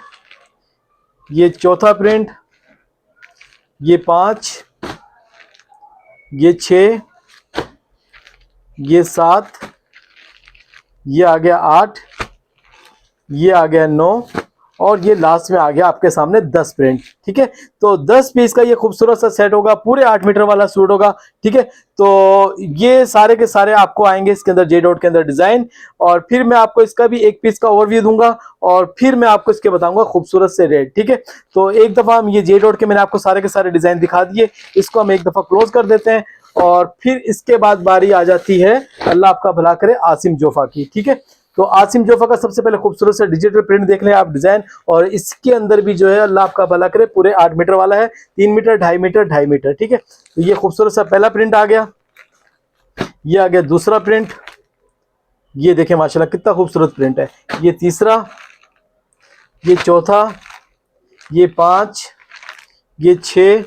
S1: ये चौथा प्रिंट, ये 5, ये 6, ये 7, ये आ गया 8, ये आ गया 9, और ये लास्ट में आ गया आपके सामने 10 प्रिंट, ठीक है। तो 10 पीस का ये खूबसूरत सा सेट होगा, पूरे 8 मीटर वाला सूट होगा, ठीक है। तो ये सारे के सारे आपको आएंगे इसके अंदर जे डॉट के अंदर डिजाइन, और फिर मैं आपको इसका भी एक पीस का ओवरव्यू दूंगा, और फिर मैं आपको इसके बताऊंगा खूबसूरत से रेट, ठीक है। तो एक दफा हम ये जे डॉट के मैंने आपको सारे के सारे डिजाइन दिखा दिए, इसको हम एक दफा क्लोज कर देते हैं, और फिर इसके बाद बारी आ जाती है, अल्लाह आपका भला करे, आसिम जोफा की, ठीक है। तो आसिम जोफा का सबसे पहले खूबसूरत से डिजिटल प्रिंट देख लें आप डिजाइन, और इसके अंदर भी जो है अल्लाह आपका भला करे पूरे 8 मीटर वाला है, 3 मीटर, 2.5 मीटर, 2.5 मीटर, ठीक है। तो ये खूबसूरत सा पहला प्रिंट आ गया, ये आ गया दूसरा प्रिंट, ये देखें माशाल्लाह कितना खूबसूरत प्रिंट है, ये तीसरा, ये चौथा, ये 5, ये 6,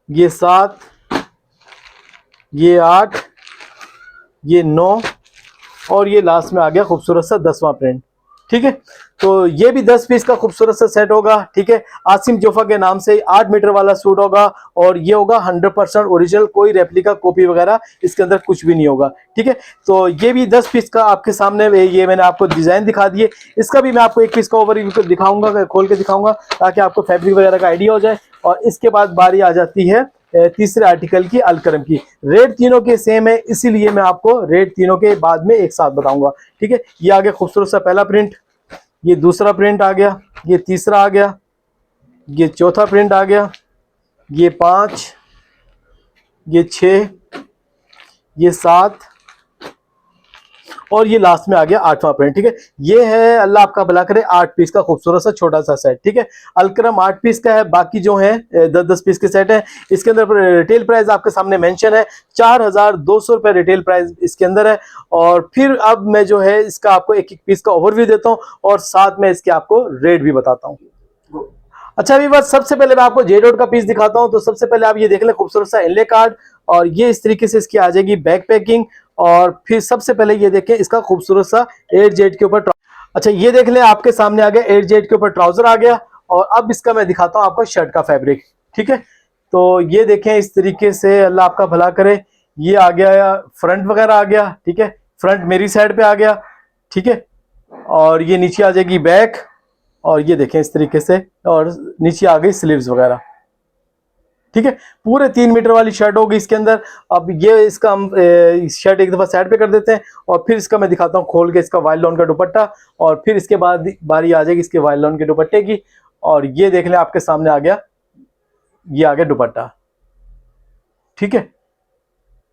S1: ये 7, ये 8, ये 9, और ये लास्ट में आ गया खूबसूरत सा 10वां प्रिंट, ठीक है। तो ये भी 10 पीस का खूबसूरत सा सेट होगा, ठीक है। आसिम जोफा के नाम से 8 मीटर वाला सूट होगा, और ये होगा 100% ओरिजिनल, कोई रेप्लिका कॉपी वगैरह इसके अंदर कुछ भी नहीं होगा, ठीक है। तो ये भी 10 पीस का आपके सामने, ये मैंने आपको डिजाइन दिखा दिए, इसका भी मैं आपको एक पीस का ओवरव्यू दिखाऊंगा, खोल के दिखाऊंगा, ताकि आपको फैब्रिक वगैरह का आइडिया हो जाए। और इसके बाद बारी आ जाती है तीसरे आर्टिकल की, अलकरम की। रेट तीनों के सेम है, इसीलिए मैं आपको रेट तीनों के बाद में एक साथ बताऊंगा, ठीक है। ये आ गया खूबसूरत सा पहला प्रिंट, ये दूसरा प्रिंट आ गया, ये तीसरा आ गया, ये चौथा प्रिंट आ गया, ये 5, ये 6, ये 7, और ये लास्ट में आ गया 8वां प्रिंट, ठीक है। ये है अल्लाह आपका भला करे 8 पीस का खूबसूरत सा छोटा सा सेट, ठीक है। अलकरम 8 पीस का है, बाकी जो है 10-10 पीस के सेट है। इसके अंदर रिटेल प्राइस आपके सामने मेंशन है, 4200 रुपए रिटेल प्राइस इसके अंदर है। और फिर अब मैं जो है इसका आपको एक एक पीस का ओवरव्यू देता हूँ, और साथ में इसके आपको रेट भी बताता हूँ। अच्छा अभी बस सबसे पहले मैं आपको जे डॉट का पीस दिखाता हूं। तो सबसे पहले आप ये देख लें खूबसूरत सा इनले कार्ड, और ये इस तरीके से इसकी आ जाएगी बैक पैकिंग। और फिर सबसे पहले ये देखें इसका खूबसूरत सा 8 जेड के ऊपर, अच्छा ये देख लें आपके सामने आ गया 8 जेड के ऊपर ट्राउजर आ गया। और अब इसका मैं दिखाता हूं आपको शर्ट का फैब्रिक, ठीक है। तो ये देखें इस तरीके से, अल्लाह आपका भला करे, ये आ गया फ्रंट वगैरह आ गया, ठीक है। फ्रंट मेरी साइड पे आ गया, ठीक है। और ये नीचे आ जाएगी बैक, और ये देखें इस तरीके से, और नीचे आ गई स्लीव्स वगैरह, ठीक है। पूरे 3 मीटर वाली शर्ट होगी इसके अंदर। अब ये इसका हम शर्ट एक दफा साइड पे कर देते हैं, और फिर इसका मैं दिखाता हूँ खोल के इसका वाइल्ड लॉन का दुपट्टा, और फिर इसके बाद बारी आ जाएगी इसके वाइल्ड लॉन के दुपट्टे की। और ये देख लें आपके सामने आ गया, ये आ गया दुपट्टा, ठीक है।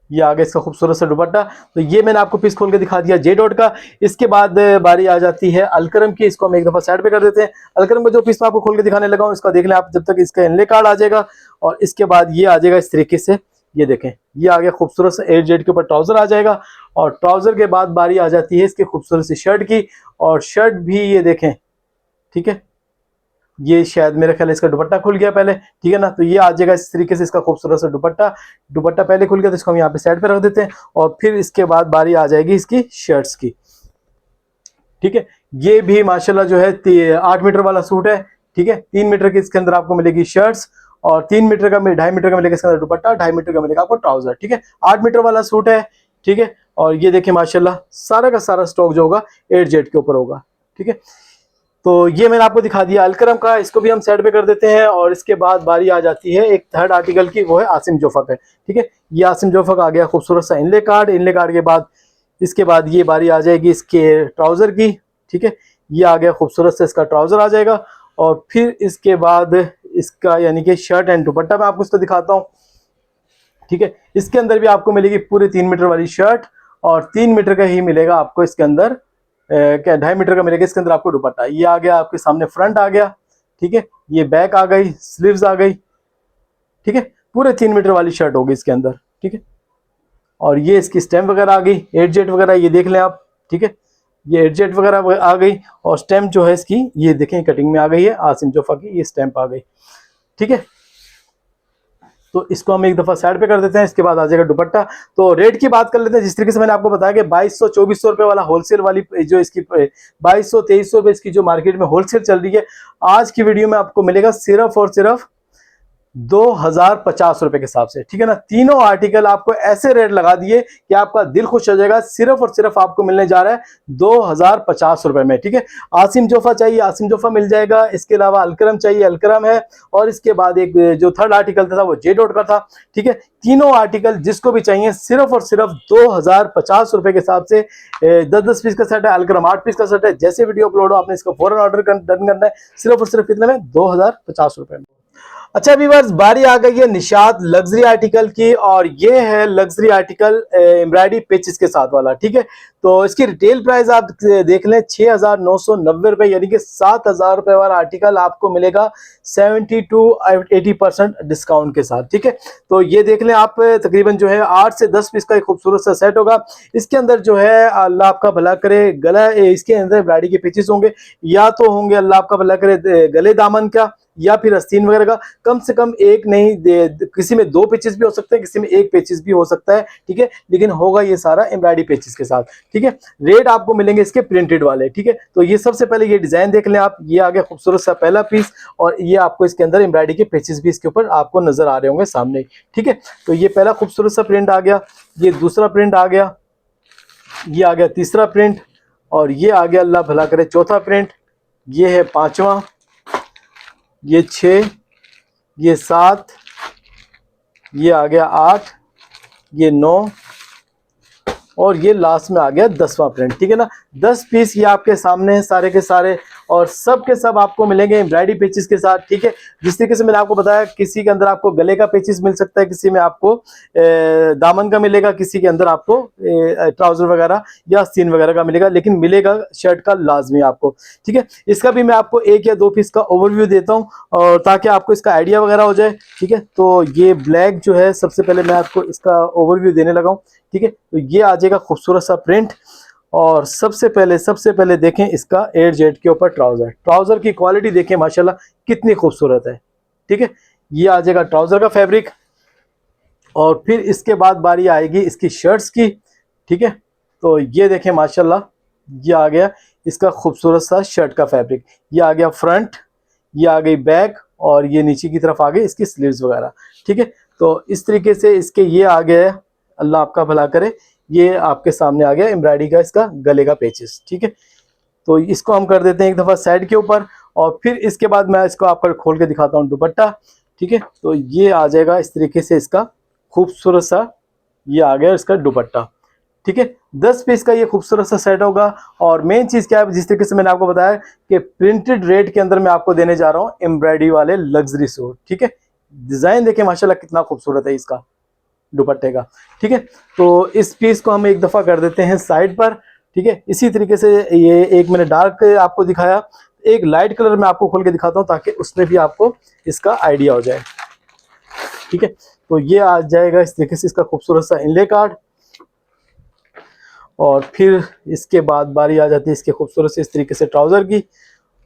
S1: ये आ गया इसका खूबसूरत सा दुपट्टा। तो ये मैंने आपको पीस खोल के दिखा दिया जे डॉट का। इसके बाद बारी आ जाती है अलकरम की, इसको हम एक दफा साइड पे कर देते हैं। अलकरम का जो पीस मैं आपको खोल के दिखाने लगा हूं, इसका देख लें आप जब तक इसका इनले कार्ड आ जाएगा। और इसके बाद ये आ जाएगा इस तरीके से, ये देखें ये आ गया खूबसूरत सा 8 जेड के ऊपर ट्राउजर आ जाएगा। और ट्राउजर के बाद बारी आ जाती है इसकी खूबसूरत सी शर्ट की, और शर्ट भी ये देखें, ठीक है। ये शायद मेरे ख्याल इसका दुपट्टा खुल गया पहले, ठीक है ना। तो ये आ जाएगा इस तरीके से इसका खूबसूरत सा दुपट्टा। दुपट्टा पहले खुल गया तो इसको हम यहाँ पे साइड पे रख देते हैं, और फिर इसके बाद बारी आ जाएगी इसकी शर्ट्स की, ठीक है। ये भी माशाल्लाह जो है 8 मीटर वाला सूट है, ठीक है। 3 मीटर की इसके अंदर आपको मिलेगी शर्ट्स, और 3 मीटर का 2.5 मीटर का मिलेगा इसके अंदर दुपट्टा, 2.5 मीटर का मिलेगा आपको ट्राउजर, ठीक है। 8 मीटर वाला सूट है, ठीक है। और ये देखिए माशाल्लाह सारा का सारा स्टॉक जो होगा 8 जेड के ऊपर होगा, ठीक है। तो ये मैंने आपको दिखा दिया अलकरम का, इसको भी हम साइड पे कर देते हैं। और इसके बाद बारी आ जाती है एक थर्ड आर्टिकल की, वो है आसिम जोफा का, ठीक है। ये आसिम जोफा का आ गया खूबसूरत सा इनले कार्ड। इनले कार्ड के बाद इसके बाद ये बारी आ जाएगी इसके ट्राउजर की, ठीक है। ये आ गया खूबसूरत से इसका ट्राउजर आ जाएगा। और फिर इसके बाद इसका यानी कि शर्ट एंड दुपट्टा मैं आपको इसको दिखाता हूँ, ठीक है। इसके अंदर भी आपको मिलेगी पूरे 3 मीटर वाली शर्ट, और 3 मीटर का ही मिलेगा आपको इसके अंदर, क्या 2.5 मीटर का मिलेगा इसके अंदर आपको दुपट्टा। ये आ गया आपके सामने फ्रंट आ गया, ठीक है, ये बैक आ गई, स्लीव्स आ गई, ठीक है, पूरे 3 मीटर वाली शर्ट होगी इसके अंदर, ठीक है। और ये इसकी स्टैम्प वगैरह आ गई, एडजेट वगैरह ये देख लें आप, ठीक है, ये एडजेट वगैरह आ गई। और स्टैम्प जो है इसकी ये देखें कटिंग में आ गई है, आसिम जोफा की ये स्टैम्प आ गई, ठीक है। तो इसको हम एक दफा साइड पे कर देते हैं, इसके बाद आ जाएगा दुपट्टा। तो रेट की बात कर लेते हैं। जिस तरीके से मैंने आपको बताया कि 2200-2400 रुपए वाला होलसेल वाली जो इसकी 2200-2300 रुपए इसकी जो मार्केट में होलसेल चल रही है, आज की वीडियो में आपको मिलेगा सिर्फ और सिर्फ 2050 रुपए के हिसाब से, ठीक है ना। तीनों आर्टिकल आपको ऐसे रेट लगा दिए कि आपका दिल खुश हो जाएगा। सिर्फ और सिर्फ आपको मिलने जा रहा है 2050 रुपए में, ठीक है। आसिम जोफा चाहिए आसिम जोफा मिल जाएगा, इसके अलावा अलकरम चाहिए अलकरम है, और इसके बाद एक जो थर्ड आर्टिकल था वो जे डॉट का था, ठीक है। तीनों आर्टिकल जिसको भी चाहिए सिर्फ और सिर्फ 2050 रुपए के हिसाब से। 10-10 पीस का सेट है, अलकरम 8 पीस का सेट है। जैसे वीडियो अपलोड हो आपने इसको फौरन ऑर्डर डन करना है, सिर्फ और सिर्फ कितने में, 2050 रुपए में। अच्छा व्यूअर्स, बारी आ गई है निशात लग्जरी आर्टिकल की, और ये है लग्जरी आर्टिकल एम्ब्रॉयडरी पेचेस के साथ वाला, ठीक है। तो इसकी रिटेल प्राइस आप देख लें 6,990 रुपए, यानी कि 7,000 रुपए वाला आर्टिकल आपको मिलेगा 70-80% डिस्काउंट के साथ, ठीक है। तो ये देख लें आप, तकरीबन जो है 8 से 10 पीस का एक खूबसूरत सा सेट होगा। इसके अंदर जो है अल्लाह आपका भला करे गला, इसके अंदर एम्ब्रॉयडरी के पेचेस होंगे, या तो होंगे अल्लाह आपका भला करे गले दामन का, या फिर आस्तीन वगैरह का। कम से कम एक नहीं, किसी में 2 पेचेस भी हो सकते हैं, किसी में 1 पेचेस भी हो सकता है, ठीक है, लेकिन होगा ये सारा एम्ब्रॉयडरी पेचेस के साथ, ठीक है। रेट आपको मिलेंगे इसके प्रिंटेड वाले, ठीक है। तो ये सबसे पहले ये डिजाइन देख लें आप, ये आ गया खूबसूरत सा पहला पीस, और ये आपको इसके अंदर एम्ब्रॉयडरी के पेचेस भी इसके ऊपर आपको नजर आ रहे होंगे सामने, ठीक है। तो ये पहला खूबसूरत सा प्रिंट आ गया, ये दूसरा प्रिंट आ गया, ये आ गया तीसरा प्रिंट, और ये आ गया अल्लाह भला करे चौथा प्रिंट, ये है पांचवा, ये 6, ये 7, ये आ गया 8, ये 9, और ये लास्ट में आ गया 10वां प्रिंट, ठीक है ना। 10 पीस ये आपके सामने हैं सारे के सारे, और सब के सब आपको मिलेंगे एम्ब्रॉयडरी पेचेस के साथ, ठीक है। जिस तरीके से मैंने आपको बताया, किसी के अंदर आपको गले का पेचेस मिल सकता है, किसी में आपको दामन का मिलेगा, किसी के अंदर आपको ट्राउजर वगैरह या सीन वगैरह का मिलेगा, लेकिन मिलेगा शर्ट का लाजमी आपको, ठीक है। इसका भी मैं आपको 1 या 2 पीस का ओवरव्यू देता हूँ, और ताकि आपको इसका आइडिया वगैरह हो जाए, ठीक है। तो ये ब्लैक जो है, सबसे पहले मैं आपको इसका ओवरव्यू देने लगा हूँ, ठीक है। तो ये आ जाएगा खूबसूरत सा प्रिंट, और सबसे पहले देखें इसका एयर जेट के ऊपर ट्राउजर की क्वालिटी देखें माशाल्लाह कितनी खूबसूरत है, ठीक है। ये आ जाएगा ट्राउजर का फैब्रिक, और फिर इसके बाद बारी आएगी इसकी शर्ट्स की, ठीक है। तो ये देखें माशाल्लाह, ये आ गया इसका खूबसूरत सा शर्ट का फैब्रिक, ये आ गया फ्रंट, ये आ गई बैक, और ये नीचे की तरफ आ गई इसकी स्लीव्स वगैरह, ठीक है। तो इस तरीके से इसके ये आ गया, अल्लाह आपका भला करे, ये आपके सामने आ गया एम्ब्रॉयडरी का इसका गले का पेचेस, ठीक है। तो इसको हम कर देते हैं एक दफा साइड के ऊपर, और फिर इसके बाद मैं इसको आपको खोल के दिखाता हूँ दुपट्टा, ठीक है। तो ये आ जाएगा इस तरीके से इसका खूबसूरत सा, ये आ गया इसका दुपट्टा, ठीक है। 10 पीस का ये खूबसूरत सा सेट होगा। और मेन चीज क्या है, जिस तरीके से मैंने आपको बताया कि प्रिंटेड रेट के अंदर मैं आपको देने जा रहा हूँ एम्ब्रॉयडरी वाले लग्जरी सूट, ठीक है। डिजाइन देखें माशाल्लाह कितना खूबसूरत है इसका दुपट्टे का, ठीक है। तो इस पीस को हम एक दफा कर देते हैं साइड पर, ठीक है। इसी तरीके से ये एक मैंने डार्क आपको दिखाया, एक लाइट कलर में आपको खोल के दिखाता हूं ताकि उसमें भी आपको इसका आइडिया हो जाए, ठीक है। तो ये आ जाएगा इस तरीके से इसका खूबसूरत सा इनले कार्ड, और फिर इसके बाद बारी आ जाती है इसके खूबसूरत से इस तरीके से ट्राउजर की,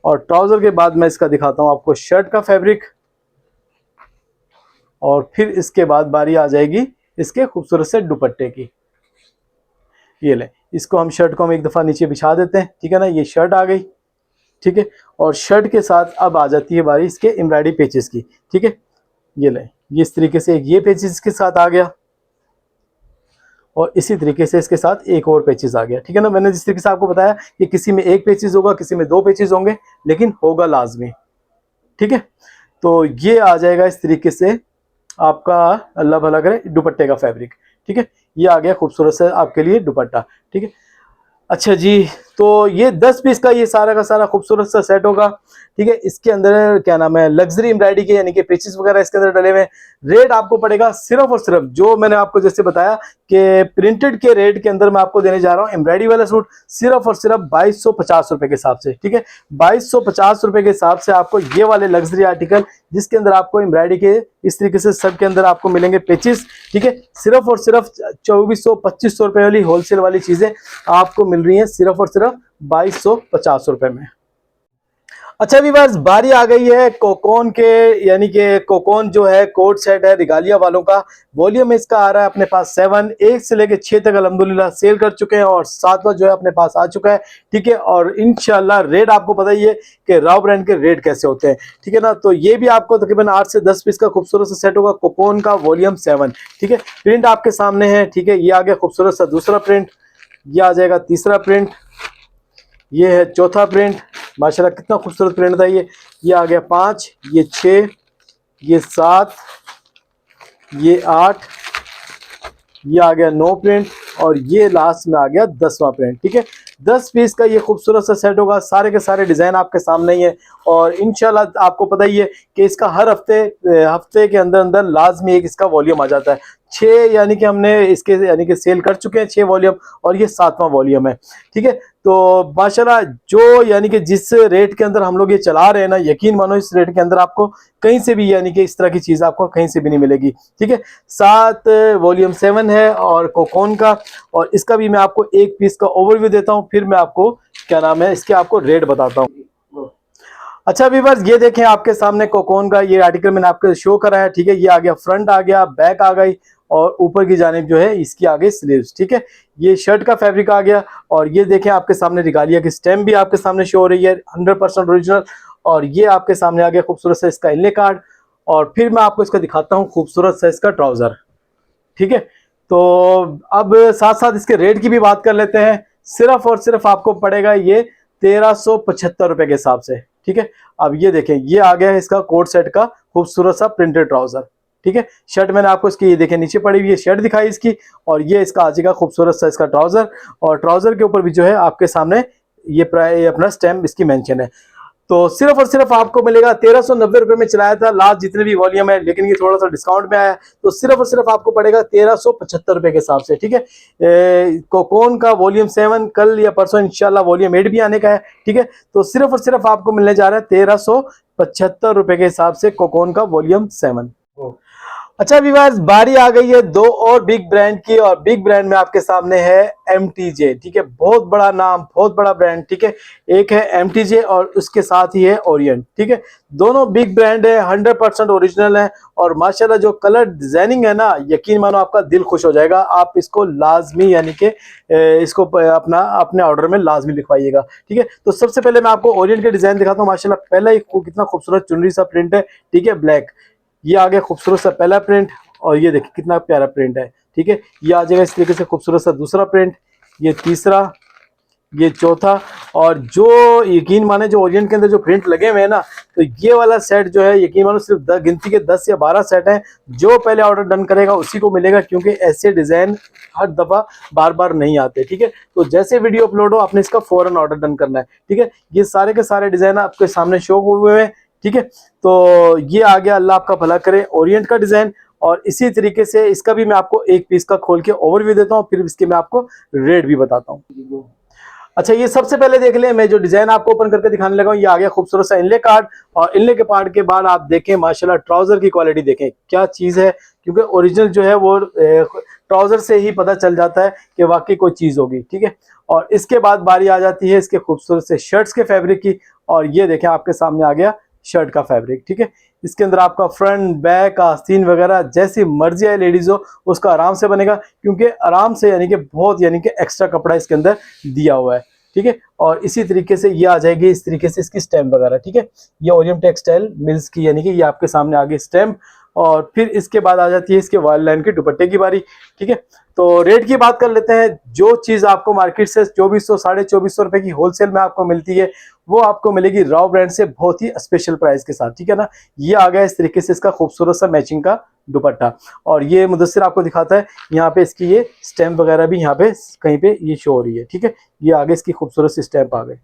S1: और ट्राउजर के बाद मैं इसका दिखाता हूं आपको शर्ट का फैब्रिक, और फिर इसके बाद बारी आ जाएगी इसके खूबसूरत से दुपट्टे की। ये ले, इसको हम शर्ट को हम एक दफा नीचे बिछा देते हैं, ठीक है ना। ये शर्ट आ गई, ठीक है। और शर्ट के साथ अब आ जाती है बारी इसके एम्ब्रॉयडरी पेचेस की, ठीक है। ये ले, ये इस तरीके से ये पेचेस के साथ आ गया, और इसी तरीके से इसके साथ एक और पेचेस आ गया, ठीक है ना। मैंने जिस तरीके से आपको बताया कि किसी में 1 पेचेस होगा, किसी में 2 पेचेस होंगे, लेकिन होगा लाजमी, ठीक है। तो ये आ जाएगा इस तरीके से आपका अल्लाह भला करे दुपट्टे का फैब्रिक, ठीक है। ये आ गया खूबसूरत से आपके लिए दुपट्टा, ठीक है। अच्छा जी, तो ये 10 पीस का ये सारा का सारा खूबसूरत सा सेट होगा। ठीक है। इसके अंदर क्या नाम है, लग्जरी एम्ब्रॉयडरी के यानी कि पेचेस वगैरह इसके अंदर डले हुए हैं। रेट आपको पड़ेगा सिर्फ और सिर्फ जो मैंने आपको जैसे बताया कि प्रिंटेड के रेट के अंदर मैं आपको देने जा रहा हूँ एम्ब्रॉयडरी वाला सूट सिर्फ और सिर्फ 2250 रुपए के हिसाब से, ठीक है। 2250 रुपए के हिसाब से आपको ये वाले लग्जरी आर्टिकल जिसके अंदर आपको एम्ब्रॉयडरी के इस तरीके से सब के अंदर आपको मिलेंगे पेचेस, ठीक है। सिर्फ और सिर्फ 2400-2500 रुपए वाली होलसेल वाली चीजें आपको मिल रही हैं सिर्फ और सिर्फ 2250 रुपए में। अच्छा व्यूअर्स, बारी आ गई है कोकोन के, यानी कि कोकोन जो है कोट सेट है रिगालिया वालों का। वॉल्यूम इसका आ रहा है अपने पास 7, 1 से लेके 6 तक अल्हम्दुलिल्लाह सेल कर चुके हैं और 7वां जो है अपने पास आ चुका है, ठीक है। और इंशाल्लाह रेट आपको पता ही है कि राव ब्रांड के रेट कैसे होते हैं, ठीक है ना। तो ये भी आपको तकरीबन 8 से 10 पीस का खूबसूरत सा सेट होगा कोकोन का वॉल्यूम 7, ठीक है। प्रिंट आपके सामने है, ठीक है। ये आ गया खूबसूरत सा दूसरा प्रिंट, ये आ जाएगा तीसरा प्रिंट, ये है चौथा प्रिंट, माशाल्लाह कितना खूबसूरत प्रिंट था ये आ गया 5, ये 6, ये 7, ये 8, ये आ गया 9 प्रिंट और ये लास्ट में आ गया 10वां प्रिंट, ठीक है। 10 पीस का ये खूबसूरत सा सेट होगा, सारे के सारे डिजाइन आपके सामने ही है और इंशाल्लाह आपको पता ही है कि इसका हर हफ्ते के अंदर अंदर लाजमी एक इसका वॉल्यूम आ जाता है। 6 यानी कि हमने इसके यानी कि सेल कर चुके हैं 6 वॉल्यूम और ये 7वां वॉल्यूम है, ठीक है। तो माशाल्लाह जो यानी कि जिस रेट के अंदर हम लोग ये चला रहे हैं ना, यकीन मानो इस रेट के अंदर आपको कहीं से भी यानी कि इस तरह की चीज आपको कहीं से भी नहीं मिलेगी, ठीक है। 7 वॉल्यूम 7 है और कोकोन का, और इसका भी मैं आपको एक पीस का ओवरव्यू देता हूँ, फिर मैं आपको क्या नाम है इसके आपको रेट बताता हूँ। अच्छा व्यूअर्स, ये देखें आपके सामने कोकोन का ये आर्टिकल मैंने आपको शो करा है, ठीक है। ये आ गया फ्रंट, आ गया बैक, आ गई और ऊपर की जानिब जो है इसकी आ गई स्लीव्स, ठीक है। ये शर्ट का फैब्रिक आ गया और ये देखें आपके सामने रिगालिया की स्टेम भी आपके सामने शो हो रही है 100% ओरिजिनल। और ये आपके सामने आ गया खूबसूरत सा इसका इनले कार्ड और फिर मैं आपको इसका दिखाता हूँ खूबसूरत सा इसका ट्राउजर, ठीक है। तो अब साथ साथ इसके रेट की भी बात कर लेते हैं। सिर्फ और सिर्फ आपको पड़ेगा ये 1375 रुपए के हिसाब से, ठीक है। अब ये देखें, ये आ गया है इसका कोट सेट का खूबसूरत सा प्रिंटेड ट्राउजर, ठीक है। शर्ट मैंने आपको इसकी ये देखें नीचे पड़ी हुई है शर्ट दिखाई इसकी, और ये इसका आज का खूबसूरत सा इसका ट्राउजर, और ट्राउजर के ऊपर भी जो है आपके सामने ये अपना स्टैम्प इसकी मेंशन है। तो सिर्फ और सिर्फ आपको मिलेगा 1390 रुपए में चलाया था लास्ट जितने भी वॉल्यूम है, लेकिन ये थोड़ा सा डिस्काउंट में आया तो सिर्फ और सिर्फ आपको पड़ेगा 1375 रुपए के हिसाब से, ठीक है। कोकोन का वॉल्यूम 7 कल या परसों इंशाल्लाह वॉल्यूम 8 भी आने का है, ठीक है। तो सिर्फ और सिर्फ आपको मिलने जा रहा है 1375 रुपए के हिसाब से कोकोन का वॉल्यूम 7। अच्छा व्यूअर्स, बारी आ गई है 2 और बिग ब्रांड की, और बिग ब्रांड में आपके सामने है MTJ, ठीक है। बहुत बड़ा नाम, बहुत बड़ा ब्रांड, ठीक है। एक है MTJ और उसके साथ ही है ओरिएंट, ठीक है। दोनों बिग ब्रांड है, 100% ओरिजिनल है और माशाल्लाह जो कलर डिजाइनिंग है ना, यकीन मानो आपका दिल खुश हो जाएगा। आप इसको लाजमी यानी कि इसको अपने ऑर्डर में लाजमी लिखवाइएगा, ठीक है। तो सबसे पहले मैं आपको ओरिएंट के डिजाइन दिखाता हूँ। माशाल्लाह पहला ही कितना खूबसूरत चुनरी सा प्रिंट है, ठीक है, ब्लैक। ये आ गया खूबसूरत सा पहला प्रिंट और ये देखिए कितना प्यारा प्रिंट है, ठीक है। ये आ जाएगा इस तरीके से खूबसूरत सा दूसरा प्रिंट, ये तीसरा, ये चौथा, और जो यकीन माने जो ओरिएंट के अंदर जो प्रिंट लगे हुए हैं ना, तो ये वाला सेट जो है यकीन मानो सिर्फ गिनती के 10 या 12 सेट हैं। जो पहले ऑर्डर डन करेगा उसी को मिलेगा, क्योंकि ऐसे डिजाइन हर दफा बार बार नहीं आते, ठीक है। तो जैसे वीडियो अपलोड हो आपने इसका फौरन ऑर्डर डन करना है, ठीक है। ये सारे के सारे डिजाइन आपके सामने शो हुए हैं, ठीक है। तो ये आ गया, अल्लाह आपका भला करे, ओरिएंट का डिजाइन। और इसी तरीके से इसका भी मैं आपको एक पीस का खोल के ओवरव्यू देता हूँ, फिर इसके मैं आपको रेट भी बताता हूँ। अच्छा, ये सबसे पहले देख लें, मैं जो डिजाइन आपको ओपन करके दिखाने लगा हूँ, ये आ गया खूबसूरत सा इनले कार्ड, और इनले के पार्ट के बाद आप देखें माशाल्लाह ट्राउजर की क्वालिटी देखें क्या चीज है, क्योंकि ओरिजिनल जो है वो ट्राउजर से ही पता चल जाता है कि वाकई कोई चीज होगी, ठीक है। और इसके बाद बारी आ जाती है इसके खूबसूरत से शर्ट्स के फैब्रिक की, और ये देखें आपके सामने आ गया शर्ट का फैब्रिक, ठीक है। इसके अंदर आपका फ्रंट बैक आस्तीन वगैरह जैसी मर्जी है लेडीज हो उसका आराम से बनेगा, क्योंकि आराम से यानी कि बहुत यानी कि एक्स्ट्रा कपड़ा इसके अंदर दिया हुआ है, ठीक है। और इसी तरीके से ये आ जाएगी इस तरीके से इसकी स्टैम्प वगैरह, ठीक है। ये ओरिएंट टेक्सटाइल मिल्स की यानी कि ये आपके सामने आ गई स्टैम्प, और फिर इसके बाद आ जाती है इसके वाइल्ड लाइन के दुपट्टे की बारी, ठीक है। तो रेट की बात कर लेते हैं। जो चीज आपको मार्केट से 2400 2450 रुपए की होलसेल में आपको मिलती है, वो आपको मिलेगी राव ब्रांड से बहुत ही स्पेशल प्राइस के साथ, ठीक है ना। ये आ गया इस तरीके से इसका खूबसूरत सा मैचिंग का दुपट्टा, और ये मुदस्सिर आपको दिखाता है यहाँ पे इसकी ये स्टैम्प वगैरह भी यहाँ पे कहीं पे ये शो हो रही है, ठीक है। ये आगे इसकी खूबसूरत सी स्टैम्प आ गई,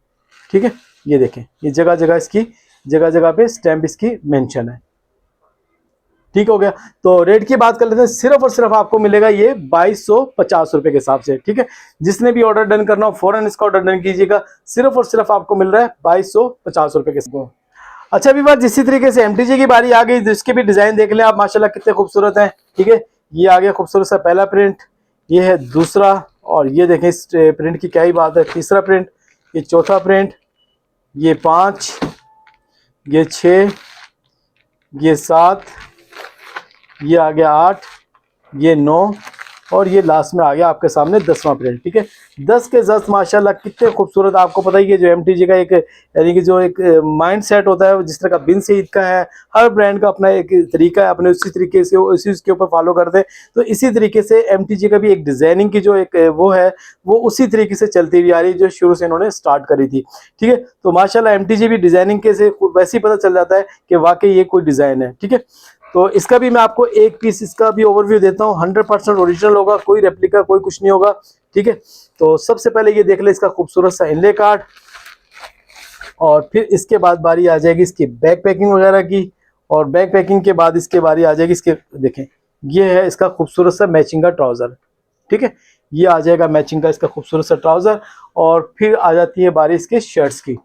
S1: ठीक है। ये देखें, ये जगह जगह इसकी जगह जगह पे स्टैम्प इसकी मेंशन है। ठीक हो गया। तो रेट की बात कर लेते हैं, सिर्फ और सिर्फ आपको मिलेगा ये 2250 रुपए के हिसाब से। ठीक है, जिसने भी ऑर्डर डन करना हो फौरन इसका ऑर्डर डन कीजिएगा। सिर्फ और सिर्फ आपको मिल रहा है 2250 रुपए के। अच्छा भी बात, इसी तरीके से एमटीजे की बारी आ गई, जिसके भी डिजाइन देख लें आप, माशाल्लाह कितने खूबसूरत हैं। ठीक है, ये आ गया खूबसूरत सा पहला प्रिंट, ये है दूसरा, और ये देखें इस प्रिंट की क्या ही बात है, तीसरा प्रिंट, ये चौथा प्रिंट, ये 5, ये 6, ये 7, ये आ गया 8, ये 9, और ये लास्ट में आ गया आपके सामने 10वां प्रिंट। ठीक है, 10 के 10 माशाल्लाह कितने खूबसूरत। आपको पता ही है जो एमटीजे का एक यानी कि जो एक माइंड सेट होता है, जिस तरह का बिन सईद का है, हर ब्रांड का अपना एक तरीका है, अपने उसी तरीके से उसी उसके ऊपर फॉलो करते हैं। तो इसी तरीके से एमटीजे का भी एक डिजाइनिंग की जो एक वो है, वो उसी तरीके से चलती हुई आ रही है जो शुरू से इन्होंने स्टार्ट करी थी। ठीक है, तो माशाल्लाह एमटीजे भी डिजाइनिंग के से वैसे ही पता चल जाता है कि वाकई ये कोई डिजाइन है। ठीक है, तो इसका भी मैं आपको एक पीस इसका भी ओवरव्यू देता हूँ। 100% ओरिजिनल होगा, कोई रेप्लिका कोई कुछ नहीं होगा। ठीक है, तो सबसे पहले ये देख ले इसका खूबसूरत सा इनले कार्ड, और फिर इसके बाद बारी आ जाएगी इसकी बैक पैकिंग वगैरह की, और बैक पैकिंग के बाद इसके बारी आ जाएगी इसके, देखें ये है इसका खूबसूरत सा मैचिंग का ट्राउजर। ठीक है, ये आ जाएगा मैचिंग का इसका खूबसूरत सा ट्राउजर, और फिर आ जाती है बारी इसके शर्ट्स की।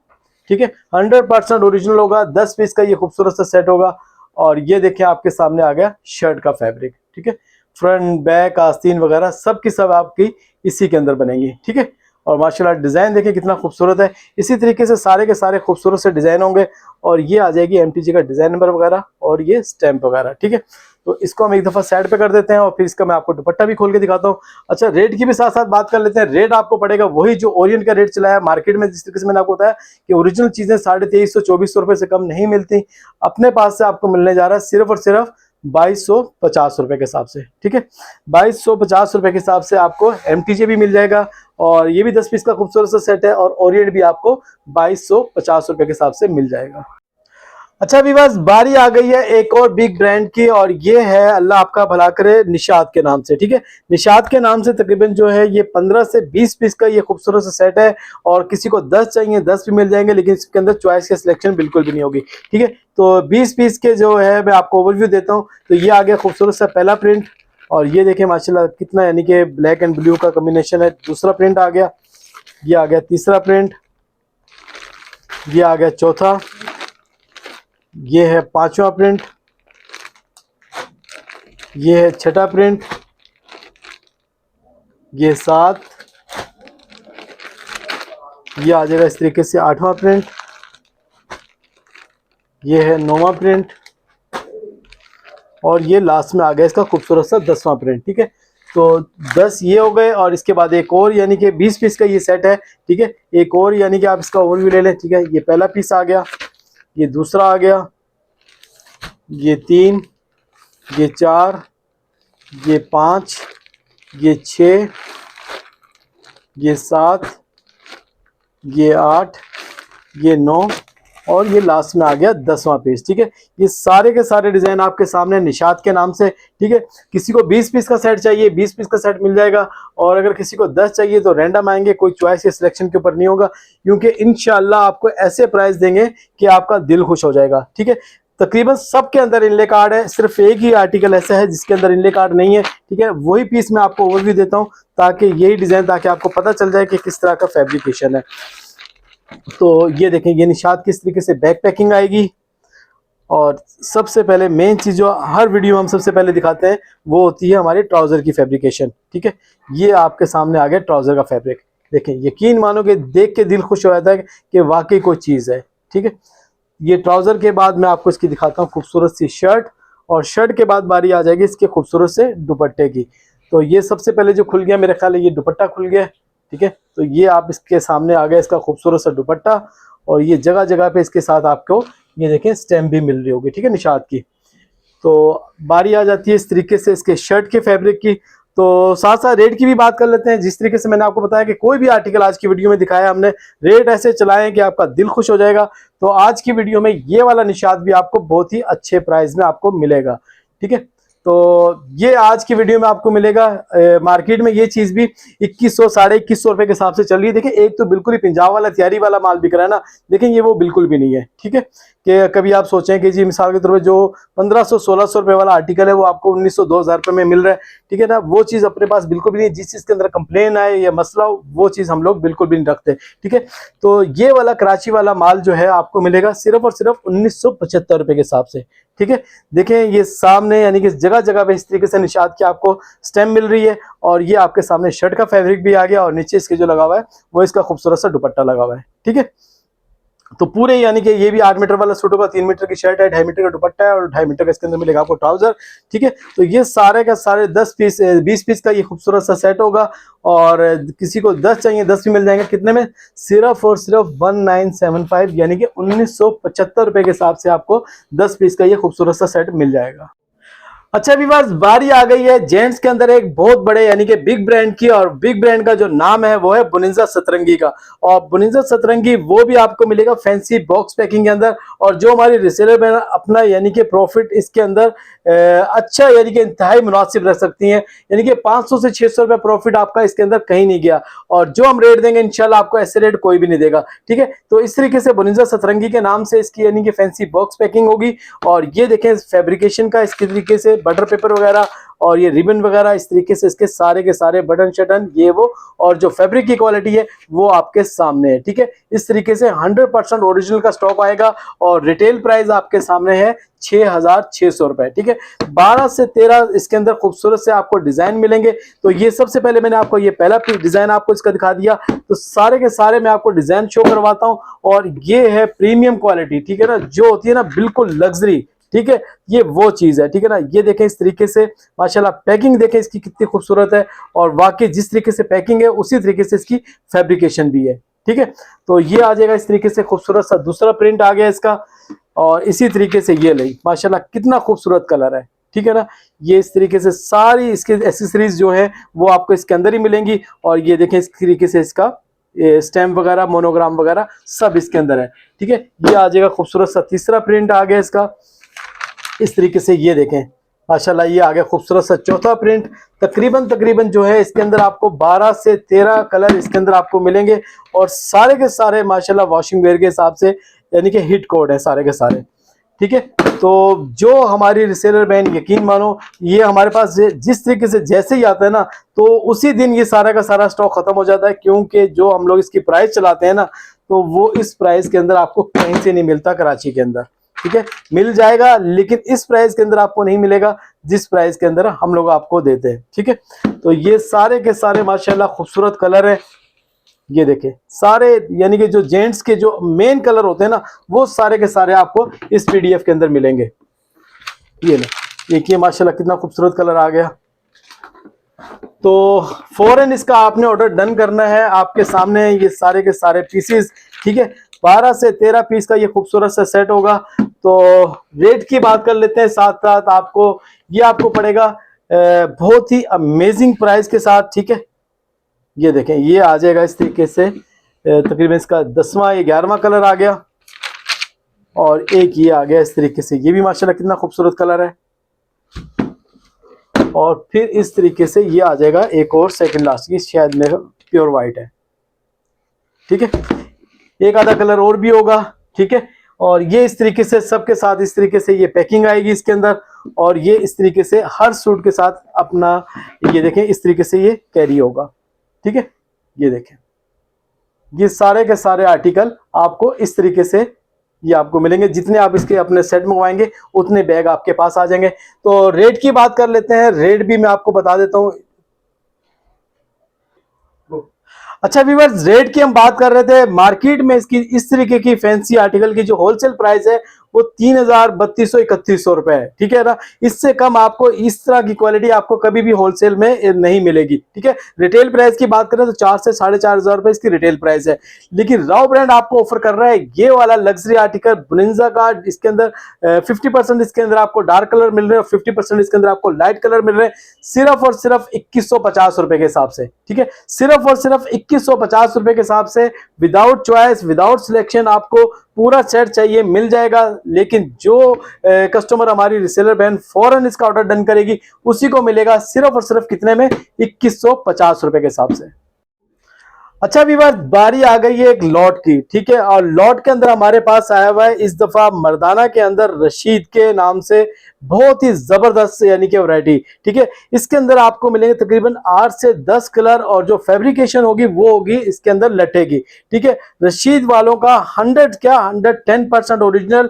S1: ठीक है, 100% ओरिजिनल होगा, 10 पीस का ये खूबसूरत सा सेट होगा। और ये देखिए आपके सामने आ गया शर्ट का फैब्रिक। ठीक है, फ्रंट बैक आस्तीन वगैरह सब की सब आपकी इसी के अंदर बनेंगी। ठीक है, और माशाल्लाह डिजाइन देखिए कितना खूबसूरत है। इसी तरीके से सारे के सारे खूबसूरत से डिजाइन होंगे, और ये आ जाएगी एमटीजे का डिजाइन नंबर वगैरह और ये स्टैंप वगैरह। ठीक है, तो इसको हम एक दफा साइड पे कर देते हैं, और फिर इसका मैं आपको दुपट्टा भी खोल के दिखाता हूँ। अच्छा, रेट की भी साथ साथ बात कर लेते हैं। रेट आपको पड़ेगा वही जो ओरिएंट का रेट चला है मार्केट में। जिस तरीके से मैंने आपको बताया कि ओरिजिनल चीजें 2300-2400 रुपए से कम नहीं मिलती, अपने पास से आपको मिलने जा रहा है सिर्फ और सिर्फ 2250 रुपए के हिसाब से। ठीक है, 2250 रुपए के हिसाब से आपको एमटीजे भी मिल जाएगा, और ये भी 10 पीस का खूबसूरत सा सेट है, और ओरिएंट भी आपको 2250 रुपए के हिसाब से मिल जाएगा। अच्छा विवास, बारी आ गई है एक और बिग ब्रांड की, और ये है अल्लाह आपका भला करे निशात के नाम से। ठीक है, निशात के नाम से तकरीबन जो है ये 15 से 20 पीस का ये खूबसूरत सा सेट है, और किसी को 10 चाहिए 10 भी मिल जाएंगे, लेकिन इसके अंदर चॉइस का सिलेक्शन बिल्कुल भी नहीं होगी। ठीक है, तो 20 पीस के जो है मैं आपको ओवरव्यू देता हूँ। तो ये आ गया खूबसूरत सा पहला प्रिंट, और ये देखें माशाल्लाह कितना यानी कि ब्लैक एंड ब्लू का कॉम्बिनेशन है। दूसरा प्रिंट आ गया, ये आ गया तीसरा प्रिंट, ये आ गया चौथा, ये है 5वां प्रिंट, ये है 6ठा प्रिंट, ये 7, ये आ जाएगा इस तरीके से 8वां प्रिंट, ये है 9वां प्रिंट, और ये लास्ट में आ गया इसका खूबसूरत सा 10वां प्रिंट। ठीक है, तो 10 ये हो गए, और इसके बाद एक और यानी कि 20 पीस का ये सेट है। ठीक है, एक और यानी कि आप इसका ओवरव्यू ले लें। ठीक है, ये पहला पीस आ गया, ये दूसरा आ गया, ये 3, ये 4, ये 5, ये 6, ये 7, ये 8, ये 9, और ये लास्ट में आ गया 10वां पीस। ठीक है, ये सारे के सारे डिजाइन आपके सामने निशात के नाम से। ठीक है, किसी को 20 पीस का सेट चाहिए 20 पीस का सेट मिल जाएगा, और अगर किसी को 10 चाहिए तो रैंडम आएंगे, कोई चॉइस या सिलेक्शन के ऊपर नहीं होगा, क्योंकि इंशाल्लाह आपको ऐसे प्राइस देंगे कि आपका दिल खुश हो जाएगा। ठीक है, तकरीबन सबके अंदर इनले कार्ड है, सिर्फ एक ही आर्टिकल ऐसा है जिसके अंदर इनले कार्ड नहीं है। ठीक है, वही पीस मैं आपको ओवरव्यू देता हूँ, ताकि यही डिजाइन, ताकि आपको पता चल जाए कि किस तरह का फैब्रिकेशन है। तो ये देखें, ये निशात किस तरीके से बैक पैकिंग आएगी, और सबसे पहले मेन चीज जो हर वीडियो में हम सबसे पहले दिखाते हैं वो होती है हमारे ट्राउजर की फैब्रिकेशन। ठीक है, ये आपके सामने आ गया ट्राउजर का फैब्रिक। देखें, यकीन मानोगे देख के दिल खुश हो जाता है कि वाकई कोई चीज है। ठीक है, ये ट्राउजर के बाद मैं आपको इसकी दिखाता हूँ खूबसूरत सी शर्ट, और शर्ट के बाद बारी आ जाएगी इसके खूबसूरत से दुपट्टे की। तो ये सबसे पहले जो खुल गया मेरे ख्याल है ये दुपट्टा खुल गया। ठीक है, तो ये आप इसके सामने आ गया इसका खूबसूरत सा दुपट्टा, और ये जगह जगह पे इसके साथ आपको ये देखें स्टैम्प भी मिल रही होगी। ठीक है, निशात की। तो बारी आ जाती है इस तरीके से इसके शर्ट के फैब्रिक की। तो साथ साथ रेट की भी बात कर लेते हैं। जिस तरीके से मैंने आपको बताया कि कोई भी आर्टिकल आज की वीडियो में दिखाया हमने, रेट ऐसे चलाए कि आपका दिल खुश हो जाएगा। तो आज की वीडियो में ये वाला निशात भी आपको बहुत ही अच्छे प्राइस में आपको मिलेगा। ठीक है, तो ये आज की वीडियो में आपको मिलेगा। मार्केट में ये चीज भी 2100 2150 रुपए के हिसाब से चल रही है। देखिए एक तो बिल्कुल ही पंजाब वाला तैयारी वाला माल बिक रहा है ना, लेकिन ये वो बिल्कुल भी नहीं है। ठीक है, कि कभी आप सोचें कि जी मिसाल के तौर पर जो 1500 1600 रुपए वाला आर्टिकल है वो आपको 1900 2000 रुपए में मिल रहा है। ठीक है ना, वो चीज अपने पास बिल्कुल भी नहीं। जिस चीज के अंदर कंप्लेन आए या मसला हो वो चीज हम लोग बिल्कुल भी नहीं रखते। ठीक है, तो ये वाला कराची वाला माल जो है आपको मिलेगा सिर्फ और सिर्फ 1975 रुपए के हिसाब से। ठीक है, देखें ये सामने यानी कि जगह जगह पे इस तरीके से निशात की आपको स्टेम मिल रही है, और ये आपके सामने शर्ट का फैब्रिक भी आ गया, और नीचे इसके जो लगा हुआ है वो इसका खूबसूरत सा दुपट्टा लगा हुआ है। ठीक है, तो पूरे यानी कि ये भी 8 मीटर वाला सूट होगा, 3 मीटर की शर्ट है, 2.5 मीटर का दुपट्टा है, और 2.5 मीटर का इसके अंदर मिलेगा आपको ट्राउजर। ठीक है, तो ये सारे का सारे 10 पीस 20 पीस का ये खूबसूरत सा सेट होगा, और किसी को 10 चाहिए 10 भी मिल जाएंगे। कितने में? सिर्फ और सिर्फ 1975 यानी कि 1975 रुपए के हिसाब से आपको 10 पीस का ये खूबसूरत सा सेट मिल जाएगा। अच्छा व्यूअर्स, बारी आ गई है जेंट्स के अंदर एक बहुत बड़े यानी कि बिग ब्रांड की, और बिग ब्रांड का जो नाम है वो है बुनिंजा सतरंगी का। और बुनिंजा सतरंगी वो भी आपको मिलेगा फैंसी बॉक्स पैकिंग के अंदर, और जो हमारी रिसेलर है अपना यानी कि प्रॉफिट इसके अंदर अच्छा यानी कि इंतहाई मुनासिब रख सकती हैं। यानी कि 500 से 600 रुपए प्रॉफिट आपका इसके अंदर कहीं नहीं गया, और जो हम रेट देंगे इंशाल्लाह आपको ऐसे रेट कोई भी नहीं देगा। ठीक है, तो इस तरीके से बुनिंजा सतरंगी के नाम से इसकी यानी कि फैंसी बॉक्स पैकिंग होगी। और ये देखें फैब्रिकेशन का इसके तरीके से बटर पेपर वगैरह और ये रिबन वगैरह इस तरीके से इसके सारे के सारे बटन शटन ये वो, और जो फैब्रिक की क्वालिटी है वो आपके सामने है। ठीक है, इस तरीके से 100% ओरिजिनल का स्टॉक आएगा, और रिटेल प्राइस आपके सामने है 6600 रुपए। ठीक है, 12 से 13 इसके अंदर खूबसूरत से आपको डिजाइन मिलेंगे। तो ये सबसे पहले मैंने आपको ये पहला डिजाइन आपको इसका दिखा दिया, तो सारे के सारे मैं आपको डिजाइन शो करवाता हूं। और ये है प्रीमियम क्वालिटी, ठीक है ना, जो होती है ना बिल्कुल लग्जरी। ठीक है, ये वो चीज है। ठीक है ना, ये देखें इस तरीके से माशाल्लाह पैकिंग देखें इसकी कितनी खूबसूरत है, और वाकई जिस तरीके से पैकिंग है उसी तरीके से इसकी फैब्रिकेशन भी है। ठीक है, तो ये आ जाएगा इस तरीके से खूबसूरत सा दूसरा प्रिंट आ गया इसका, और इसी तरीके से ये ले माशाल्लाह कितना खूबसूरत कलर है। ठीक है ना, ये इस तरीके से सारी इसके एसेसरीज जो है वो आपको इसके अंदर ही मिलेंगी। और ये देखें इस तरीके से इसका स्टैम्प वगैरह मोनोग्राम वगैरह सब इसके अंदर है। ठीक है, ये आ जाएगा खूबसूरत सा तीसरा प्रिंट आ गया इसका इस तरीके से। ये देखें माशाल्लाह ये आ गया खूबसूरत सा चौथा प्रिंट। तकरीबन जो है इसके अंदर आपको 12 से 13 कलर इसके अंदर आपको मिलेंगे, और सारे के सारे माशाल्लाह वॉशिंग वेयर के हिसाब से यानी कि हिट कोड है सारे के सारे। ठीक है, तो जो हमारी रिसेलर बहन यकीन मानो ये हमारे पास जिस तरीके से जैसे ही आता है ना तो उसी दिन ये सारा का सारा स्टॉक खत्म हो जाता है, क्योंकि जो हम लोग इसकी प्राइस चलाते हैं ना तो वो इस प्राइस के अंदर आपको कहीं से नहीं मिलता कराची के अंदर। ठीक है, मिल जाएगा लेकिन इस प्राइस के अंदर आपको नहीं मिलेगा जिस प्राइस के अंदर हम लोग आपको देते हैं। ठीक है, तो ये सारे के सारे माशाल्लाह खूबसूरत कलर है। ये देखें सारे यानी कि जो जेंट्स के जो मेन कलर होते हैं ना वो सारे के सारे आपको इस पीडीएफ के अंदर मिलेंगे। ये ले देखिए माशाल्लाह कितना खूबसूरत कलर आ गया। तो फौरन इसका आपने ऑर्डर डन करना है। आपके सामने ये सारे के सारे पीसेस। ठीक है, 12 से 13 पीस का ये खूबसूरत सा सेट होगा। तो रेट की बात कर लेते हैं साथ साथ। आपको ये आपको पड़ेगा बहुत ही अमेजिंग प्राइस के साथ। ठीक है, ये देखें ये आ जाएगा इस तरीके से तकरीबन इसका 10वां या 11वां कलर आ गया, और एक ये आ गया इस तरीके से। ये भी माशाल्लाह कितना खूबसूरत कलर है, और फिर इस तरीके से ये आ जाएगा एक और सेकंड लास्ट की, शायद मेरा प्योर वाइट है। ठीक है, एक आधा कलर और भी होगा। ठीक है, और ये इस तरीके से सबके साथ इस तरीके से ये पैकिंग आएगी इसके अंदर, और ये इस तरीके से हर सूट के साथ अपना ये देखें इस तरीके से ये कैरी होगा। ठीक है, ये देखें ये सारे के सारे आर्टिकल आपको इस तरीके से ये आपको मिलेंगे। जितने आप इसके अपने सेट मंगवाएंगे उतने बैग आपके पास आ जाएंगे। तो रेट की बात कर लेते हैं, रेट भी मैं आपको बता देता हूं। अच्छा व्यूअर्स, रेट की हम बात कर रहे थे। मार्केट में इसकी इस तरीके की फैंसी आर्टिकल की जो होलसेल प्राइस है वो 3200-3100 रुपए है। ठीक है ना, इससे कम आपको इस तरह की क्वालिटी आपको कभी भी होलसेल में नहीं मिलेगी। ठीक है, रिटेल प्राइस की बात करें तो 4 से 4500 रुपए इसकी रिटेल प्राइस है। लेकिन राव ब्रांड आपको ऑफर कर रहा है ये वाला लग्जरी आर्टिकल बुनिंजा का। इसके अंदर 50% इसके अंदर आपको डार्क कलर मिल रहे हैं, 50% इसके अंदर आपको लाइट कलर मिल रहे हैं, सिर्फ और सिर्फ 2150 रुपए के हिसाब से। ठीक है, सिर्फ और सिर्फ 2150 रुपए के हिसाब से विदाउट चॉइस विदाउट सिलेक्शन आपको पूरा सेट चाहिए मिल जाएगा, लेकिन जो कस्टमर हमारी रिसेलर बहन फौरन इसका ऑर्डर डन करेगी उसी को मिलेगा सिर्फ और सिर्फ कितने में, 2150 रुपए के हिसाब से। अच्छा व्यूअर्स, बारी आ गई है एक लॉट की, ठीक है, और लॉट के अंदर हमारे पास आया हुआ है इस दफा मर्दाना के अंदर रशीद के नाम से बहुत ही जबरदस्त यानी कि वैरायटी, ठीक है। इसके अंदर आपको मिलेंगे तकरीबन 8 से 10 कलर, और जो फैब्रिकेशन होगी वो होगी इसके अंदर लट्ठे की, ठीक है। रशीद वालों का 110% ओरिजिनल,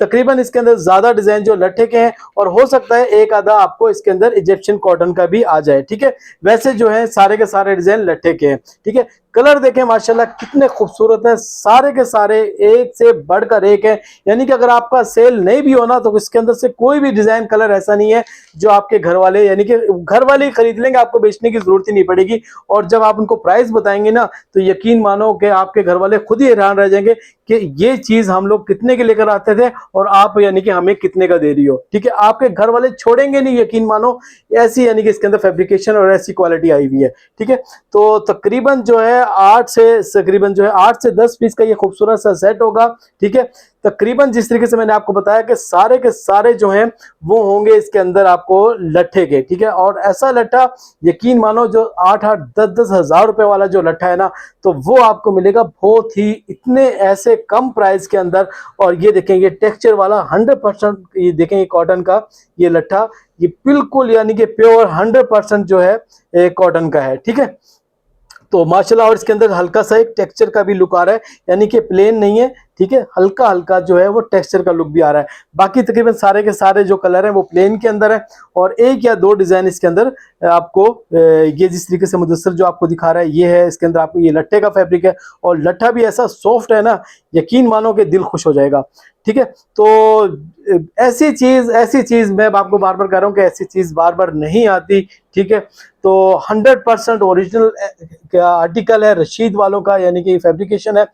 S1: तकरीबन इसके अंदर ज्यादा डिजाइन जो लट्ठे के हैं, और हो सकता है एक आधा आपको इसके अंदर इजिप्शियन कॉटन का भी आ जाए, ठीक है। वैसे जो है सारे के सारे डिजाइन लट्ठे के हैं, ठीक है। कलर देखें माशाल्लाह कितने खूबसूरत हैं, सारे के सारे एक से बढ़कर एक है, यानी कि अगर आपका सेल नहीं भी होना तो इसके अंदर से कोई भी डिजाइन कलर ऐसा नहीं है जो आपके घर वाले यानी कि घर वाले ही खरीद लेंगे, आपको बेचने की जरूरत ही नहीं पड़ेगी। और जब आप उनको प्राइस बताएंगे ना तो यकीन मानो कि आपके घर वाले खुद ही हैरान रह जाएंगे कि ये चीज हम लोग कितने के लेकर आते थे और आप यानी कि हमें कितने का दे रही हो, ठीक है। आपके घर वाले छोड़ेंगे नहीं, यकीन मानो, ऐसी यानी कि इसके अंदर फैब्रिकेशन और ऐसी क्वालिटी आई हुई है, ठीक है। तो तकरीबन जो है 8 से 10 पीस का ये खूबसूरत सा सेट होगा, ठीक है। तकरीबन जिस तरीके से मैंने आपको बताया कि सारे के सारे जो हैं वो होंगे इसके अंदर आपको लट्ठे के, ठीक है। और ऐसा लट्ठा यकीन मानो जो 8-8 10-10 हजार रुपए वाला जो लट्ठा है ना, तो वो आपको मिलेगा बहुत ही इतने ऐसे कम प्राइस के अंदर। और ये देखेंगे टेक्सचर वाला 100%, ये देखेंगे कॉटन का ये लट्ठा, ये बिल्कुल यानी कि प्योर 100% जो है कॉटन का है, ठीक है। तो माशाल्लाह, और इसके अंदर हल्का सा एक टेक्सचर का भी लुक आ रहा है, यानी कि प्लेन नहीं है, ठीक है, हल्का हल्का जो है वो टेक्सचर का लुक भी आ रहा है। बाकी तकरीबन सारे के सारे जो कलर हैं वो प्लेन के अंदर है, और एक या दो डिजाइन इसके अंदर आपको ये जिस तरीके से मुदस्सर जो आपको दिखा रहा है ये है, इसके अंदर आपको ये लट्ठे का फैब्रिक है, और लट्ठा भी ऐसा सॉफ्ट है ना, यकीन मानो कि दिल खुश हो जाएगा, ठीक है। तो ऐसी चीज मैं आपको बार बार कह रहा हूँ कि ऐसी चीज बार बार नहीं आती, ठीक है। तो 100% ओरिजिनल आर्टिकल है रशीद वालों का, यानी कि फैब्रिकेशन है।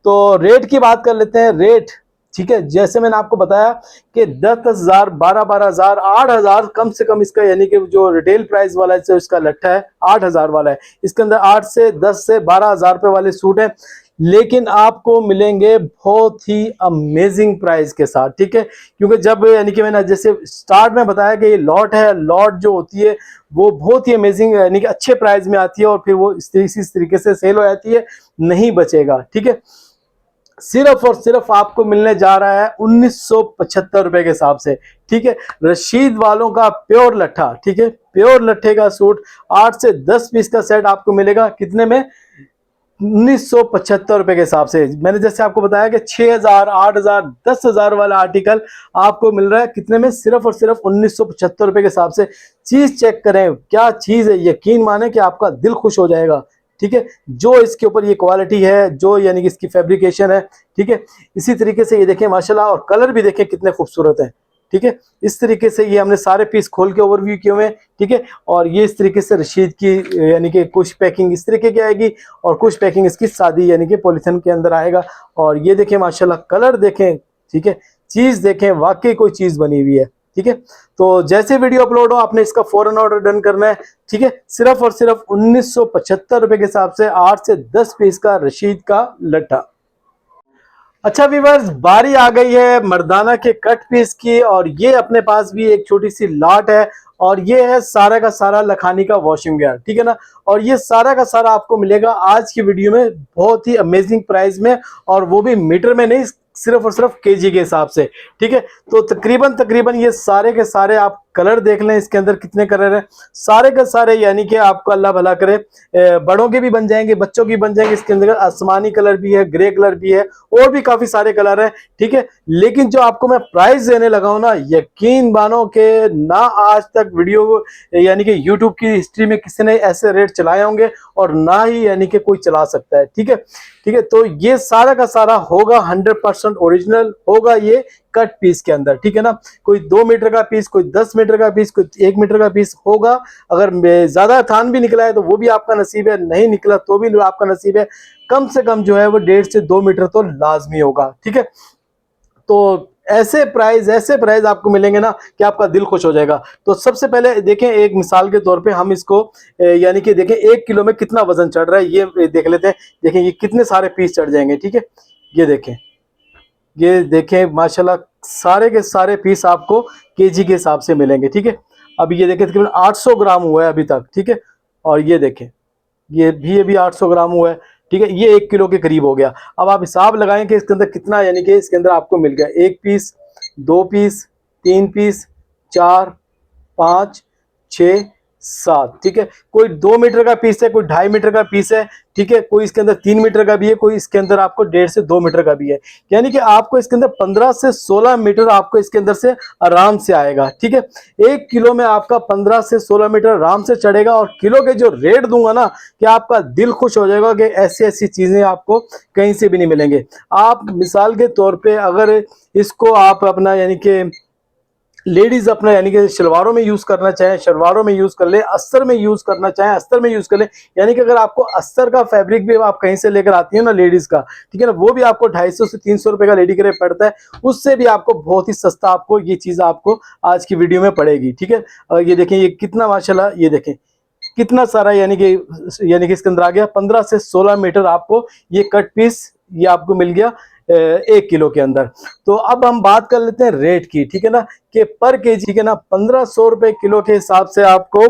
S1: तो रेट की बात कर लेते हैं, रेट, ठीक है। जैसे मैंने आपको बताया कि 10,000, 12,000, 8,000 कम से कम इसका, यानी कि जो रिटेल प्राइस वाला है इसका लट्ठा है 8,000 वाला है। इसके अंदर 8 से 10 से 12,000 रुपए वाले सूट हैं, लेकिन आपको मिलेंगे बहुत ही अमेजिंग प्राइस के साथ, ठीक है। क्योंकि जब यानी कि मैंने जैसे स्टार्ट में बताया कि ये लॉट है, लॉट जो होती है वो बहुत ही अमेजिंग यानी कि अच्छे प्राइस में आती है, और फिर वो इस तरीके से सेल हो जाती है, नहीं बचेगा, ठीक है। सिर्फ और सिर्फ आपको मिलने जा रहा है 1975 रुपए के हिसाब से, ठीक है। रशीद वालों का प्योर लट्ठा, ठीक है, प्योर लट्ठे का सूट 8 से 10 पीस का सेट आपको मिलेगा कितने में, 1975 रुपए के हिसाब से। मैंने जैसे आपको बताया कि 6,000, 8,000, 10,000 वाला आर्टिकल आपको मिल रहा है कितने में, सिर्फ और सिर्फ 1975 रुपए के हिसाब से। चीज चेक करें क्या चीज है, यकीन माने कि आपका दिल खुश हो जाएगा, ठीक है। जो इसके ऊपर ये क्वालिटी है, जो यानी कि इसकी फैब्रिकेशन है, ठीक है। इसी तरीके से ये देखें माशाल्लाह, और कलर भी देखें कितने खूबसूरत हैं, ठीक है। इस तरीके से ये हमने सारे पीस खोल के ओवरव्यू किए हुए हैं, ठीक है। और ये इस तरीके से रशीद की यानी कि कुछ पैकिंग इस तरीके की आएगी, और कुछ पैकिंग इसकी सादी यानी कि पॉलिथीन के अंदर आएगा। और ये देखें माशाल्लाह, कलर देखें, ठीक है, चीज देखें, वाकई कोई चीज बनी हुई है, ठीक है। तो जैसे वीडियो अपलोड हो आपने इसका फौरन ऑर्डर डन करना है, ठीक है। सिर्फ और सिर्फ 1975 रुपए के हिसाब से 8 से 10 पीस का रशीद का लट्ठा। अच्छा व्यूअर्स, बारी आ गई है मर्दाना के कट पीस की, और ये अपने पास भी एक छोटी सी लॉट है, और ये है सारा का सारा लखानी का वॉशिंग वेयर, ठीक है ना। और ये सारा का सारा आपको मिलेगा आज की वीडियो में बहुत ही अमेजिंग प्राइस में, और वो भी मीटर में नहीं, सिर्फ और सिर्फ केजी के हिसाब से, ठीक है। तो तकरीबन ये सारे के सारे आप कलर देख लें, इसके अंदर कितने कलर हैं, सारे के सारे यानी कि आपको अल्लाह भला करे, बड़ों के भी बन जाएंगे, बच्चों की बन जाएंगे। इसके अंदर आसमानी कलर भी है, ग्रे कलर भी है, और भी काफी सारे कलर हैं, ठीक है। लेकिन जो आपको मैं प्राइस देने लगा हूं ना, यकीन मानो कि ना आज तक वीडियो यानी कि यूट्यूब की हिस्ट्री में किसी ने ऐसे रेट चलाए होंगे, और ना ही यानी कि कोई चला सकता है, ठीक है, ठीक है। तो ये सारा का सारा होगा 100% ओरिजिनल होगा ये कट पीस के अंदर, ठीक है ना। कोई 2 मीटर का पीस, कोई 10 मीटर का पीस, कोई 1 मीटर का पीस होगा। अगर ज्यादा थान भी निकला है तो वो भी आपका नसीब है, नहीं निकला तो भी आपका नसीब है। कम से कम जो है वो 1.5 से 2 मीटर तो लाजमी होगा, ठीक है। तो ऐसे प्राइस आपको मिलेंगे ना कि आपका दिल खुश हो जाएगा। तो सबसे पहले देखें, एक मिसाल के तौर पे हम इसको यानी कि देखें 1 किलो में कितना वजन चढ़ रहा है, ये देख लेते हैं। देखें ये कितने सारे पीस चढ़ जाएंगे, ठीक है, ये देखें ये देखें माशाल्लाह सारे के सारे पीस आपको केजी के हिसाब से मिलेंगे, ठीक है। अभी ये देखें तकरीबन 800 ग्राम हुआ है अभी तक, ठीक है। और ये देखें ये भी 800 ग्राम हुआ है, ठीक है। ये 1 किलो के करीब हो गया। अब आप हिसाब लगाएं कि इसके अंदर कितना, यानी कि इसके अंदर आपको मिल गया 1 पीस, 2 पीस, 3 पीस, 4, 5, 6, 7, ठीक है। कोई 2 मीटर का पीस है, कोई 2.5 मीटर का पीस है, ठीक है। कोई इसके अंदर 3 मीटर का भी है, कोई इसके अंदर आपको 1.5 से 2 मीटर का भी है। यानी कि आपको इसके अंदर 15 से 16 मीटर आपको इसके अंदर से आराम से आएगा, ठीक है। 1 किलो में आपका 15 से 16 मीटर आराम से चढ़ेगा। और किलो के जो रेट दूंगा ना, कि आपका दिल खुश हो जाएगा कि ऐसी ऐसी चीजें आपको कहीं से भी नहीं मिलेंगे। आप मिसाल के तौर पर अगर इसको आप अपना यानी कि लेडीज अपना यानी कि शलवारों में यूज करना चाहें, शलवारों में यूज कर ले, अस्तर में यूज करना चाहें, अस्तर में यूज कर ले। यानी कि अगर आपको अस्तर का फैब्रिक भी आप कहीं से लेकर आती है ना लेडीज का, ठीक है ना, वो भी आपको 250 से 300 रुपए का लेडी के रेट पड़ता है। उससे भी आपको बहुत ही सस्ता आपको ये चीज आपको आज की वीडियो में पड़ेगी, ठीक है। और ये देखें ये कितना माशाल्लाह, ये देखें कितना सारा यानी कि इसके अंदर आ गया 15 से 16 मीटर आपको ये कट पीस ये आपको मिल गया 1 किलो के अंदर। तो अब हम बात कर लेते हैं रेट की, ठीक है ना, कि पर केजी, ठीक है ना, 1500 रुपए किलो के हिसाब से आपको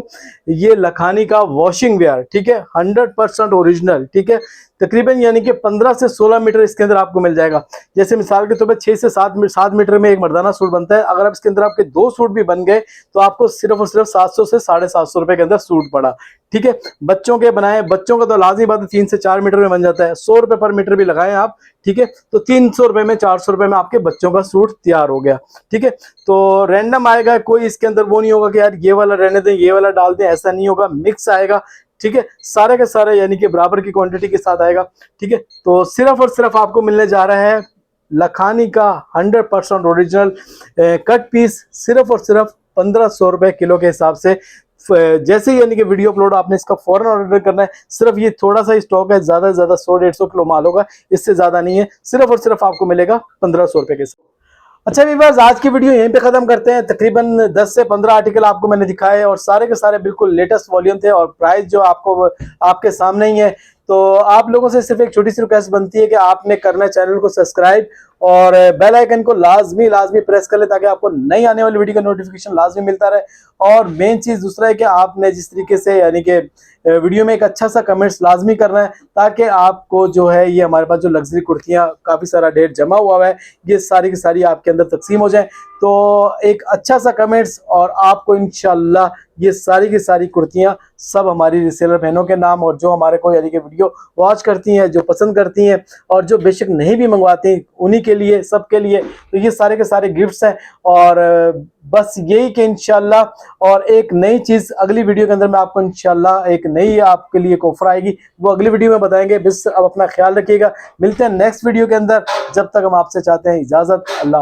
S1: ये लखानी का वॉशिंग वेयर, ठीक है, 100% ओरिजिनल, ठीक है, तकरीबन यानी कि 15 से 16 मीटर इसके अंदर आपको मिल जाएगा। जैसे मिसाल के तौर पर 6 से 7 मीटर में एक मर्दाना सूट बनता है। अगर आप इसके अंदर आपके 2 सूट भी बन गए तो आपको सिर्फ और सिर्फ 700 से 750 रुपए के अंदर सूट पड़ा, ठीक है। बच्चों के बनाए, बच्चों का तो लाजमी बात है 3 से 4 मीटर में बन जाता है। 100 रुपए पर मीटर भी लगाएं आप, ठीक है, तो 300 रुपए में 400 रुपए में आपके बच्चों का सूट तैयार हो गया, ठीक है। तो रैंडम आएगा, कोई इसके अंदर वो नहीं होगा कि यार ये वाला रहने दें ये वाला डाल दें, ऐसा नहीं होगा, मिक्स आएगा, ठीक है। सारे के सारे यानी कि बराबर की क्वांटिटी के साथ आएगा, ठीक है। तो सिर्फ और सिर्फ आपको मिलने जा रहा है लखानी का 100% ओरिजिनल कट पीस, सिर्फ और सिर्फ 1500 रुपए किलो के हिसाब से। जैसे ही यानी कि वीडियो अपलोड आपने इसका फौरन ऑर्डर करना है। सिर्फ ये थोड़ा सा स्टॉक है, ज्यादा से ज्यादा 100-150 किलो माल होगा, इससे ज्यादा नहीं है। सिर्फ और सिर्फ आपको मिलेगा 1500 रुपए के साथ। अच्छा व्यूअर्स, आज की वीडियो यहीं पे खत्म करते हैं। तकरीबन 10 से 15 आर्टिकल आपको मैंने दिखाए और सारे के सारे बिल्कुल लेटेस्ट वॉल्यूम थे और प्राइस जो आपको आपके सामने ही है। तो आप लोगों से सिर्फ एक छोटी सी रिक्वेस्ट बनती है कि आपने करना है चैनल को सब्सक्राइब और बेल आइकन को लाजमी प्रेस कर ले, ताकि आपको नई आने वाली वीडियो का नोटिफिकेशन लाजमी मिलता रहे। और मेन चीज दूसरा है कि आपने जिस तरीके से यानी कि वीडियो में एक अच्छा सा कमेंट्स लाजमी करना है, ताकि आपको जो है ये हमारे पास जो लग्जरी कुर्तियां काफी सारा ढेर जमा हुआ है, ये सारी की सारी आपके अंदर तकसीम हो जाए। तो एक अच्छा सा कमेंट्स और आपको इंशाल्लाह ये सारी की सारी कुर्तियां सब हमारी रिसेलर बहनों के नाम, और जो हमारे को यानी कि वीडियो वॉच करती हैं, जो पसंद करती हैं और जो बेशक नहीं भी मंगवाती, उन्हीं के लिए, सबके लिए। तो ये सारे के सारे गिफ्ट्स हैं। और बस यही कि इंशाल्लाह और एक नई चीज अगली वीडियो के अंदर मैं आपको इंशाल्लाह एक नई आपके लिए एक ऑफर आएगी, वो अगली वीडियो में बताएंगे। बस अब अपना ख्याल रखिएगा, मिलते हैं नेक्स्ट वीडियो के अंदर। जब तक हम आपसे चाहते हैं इजाजत, अल्लाह।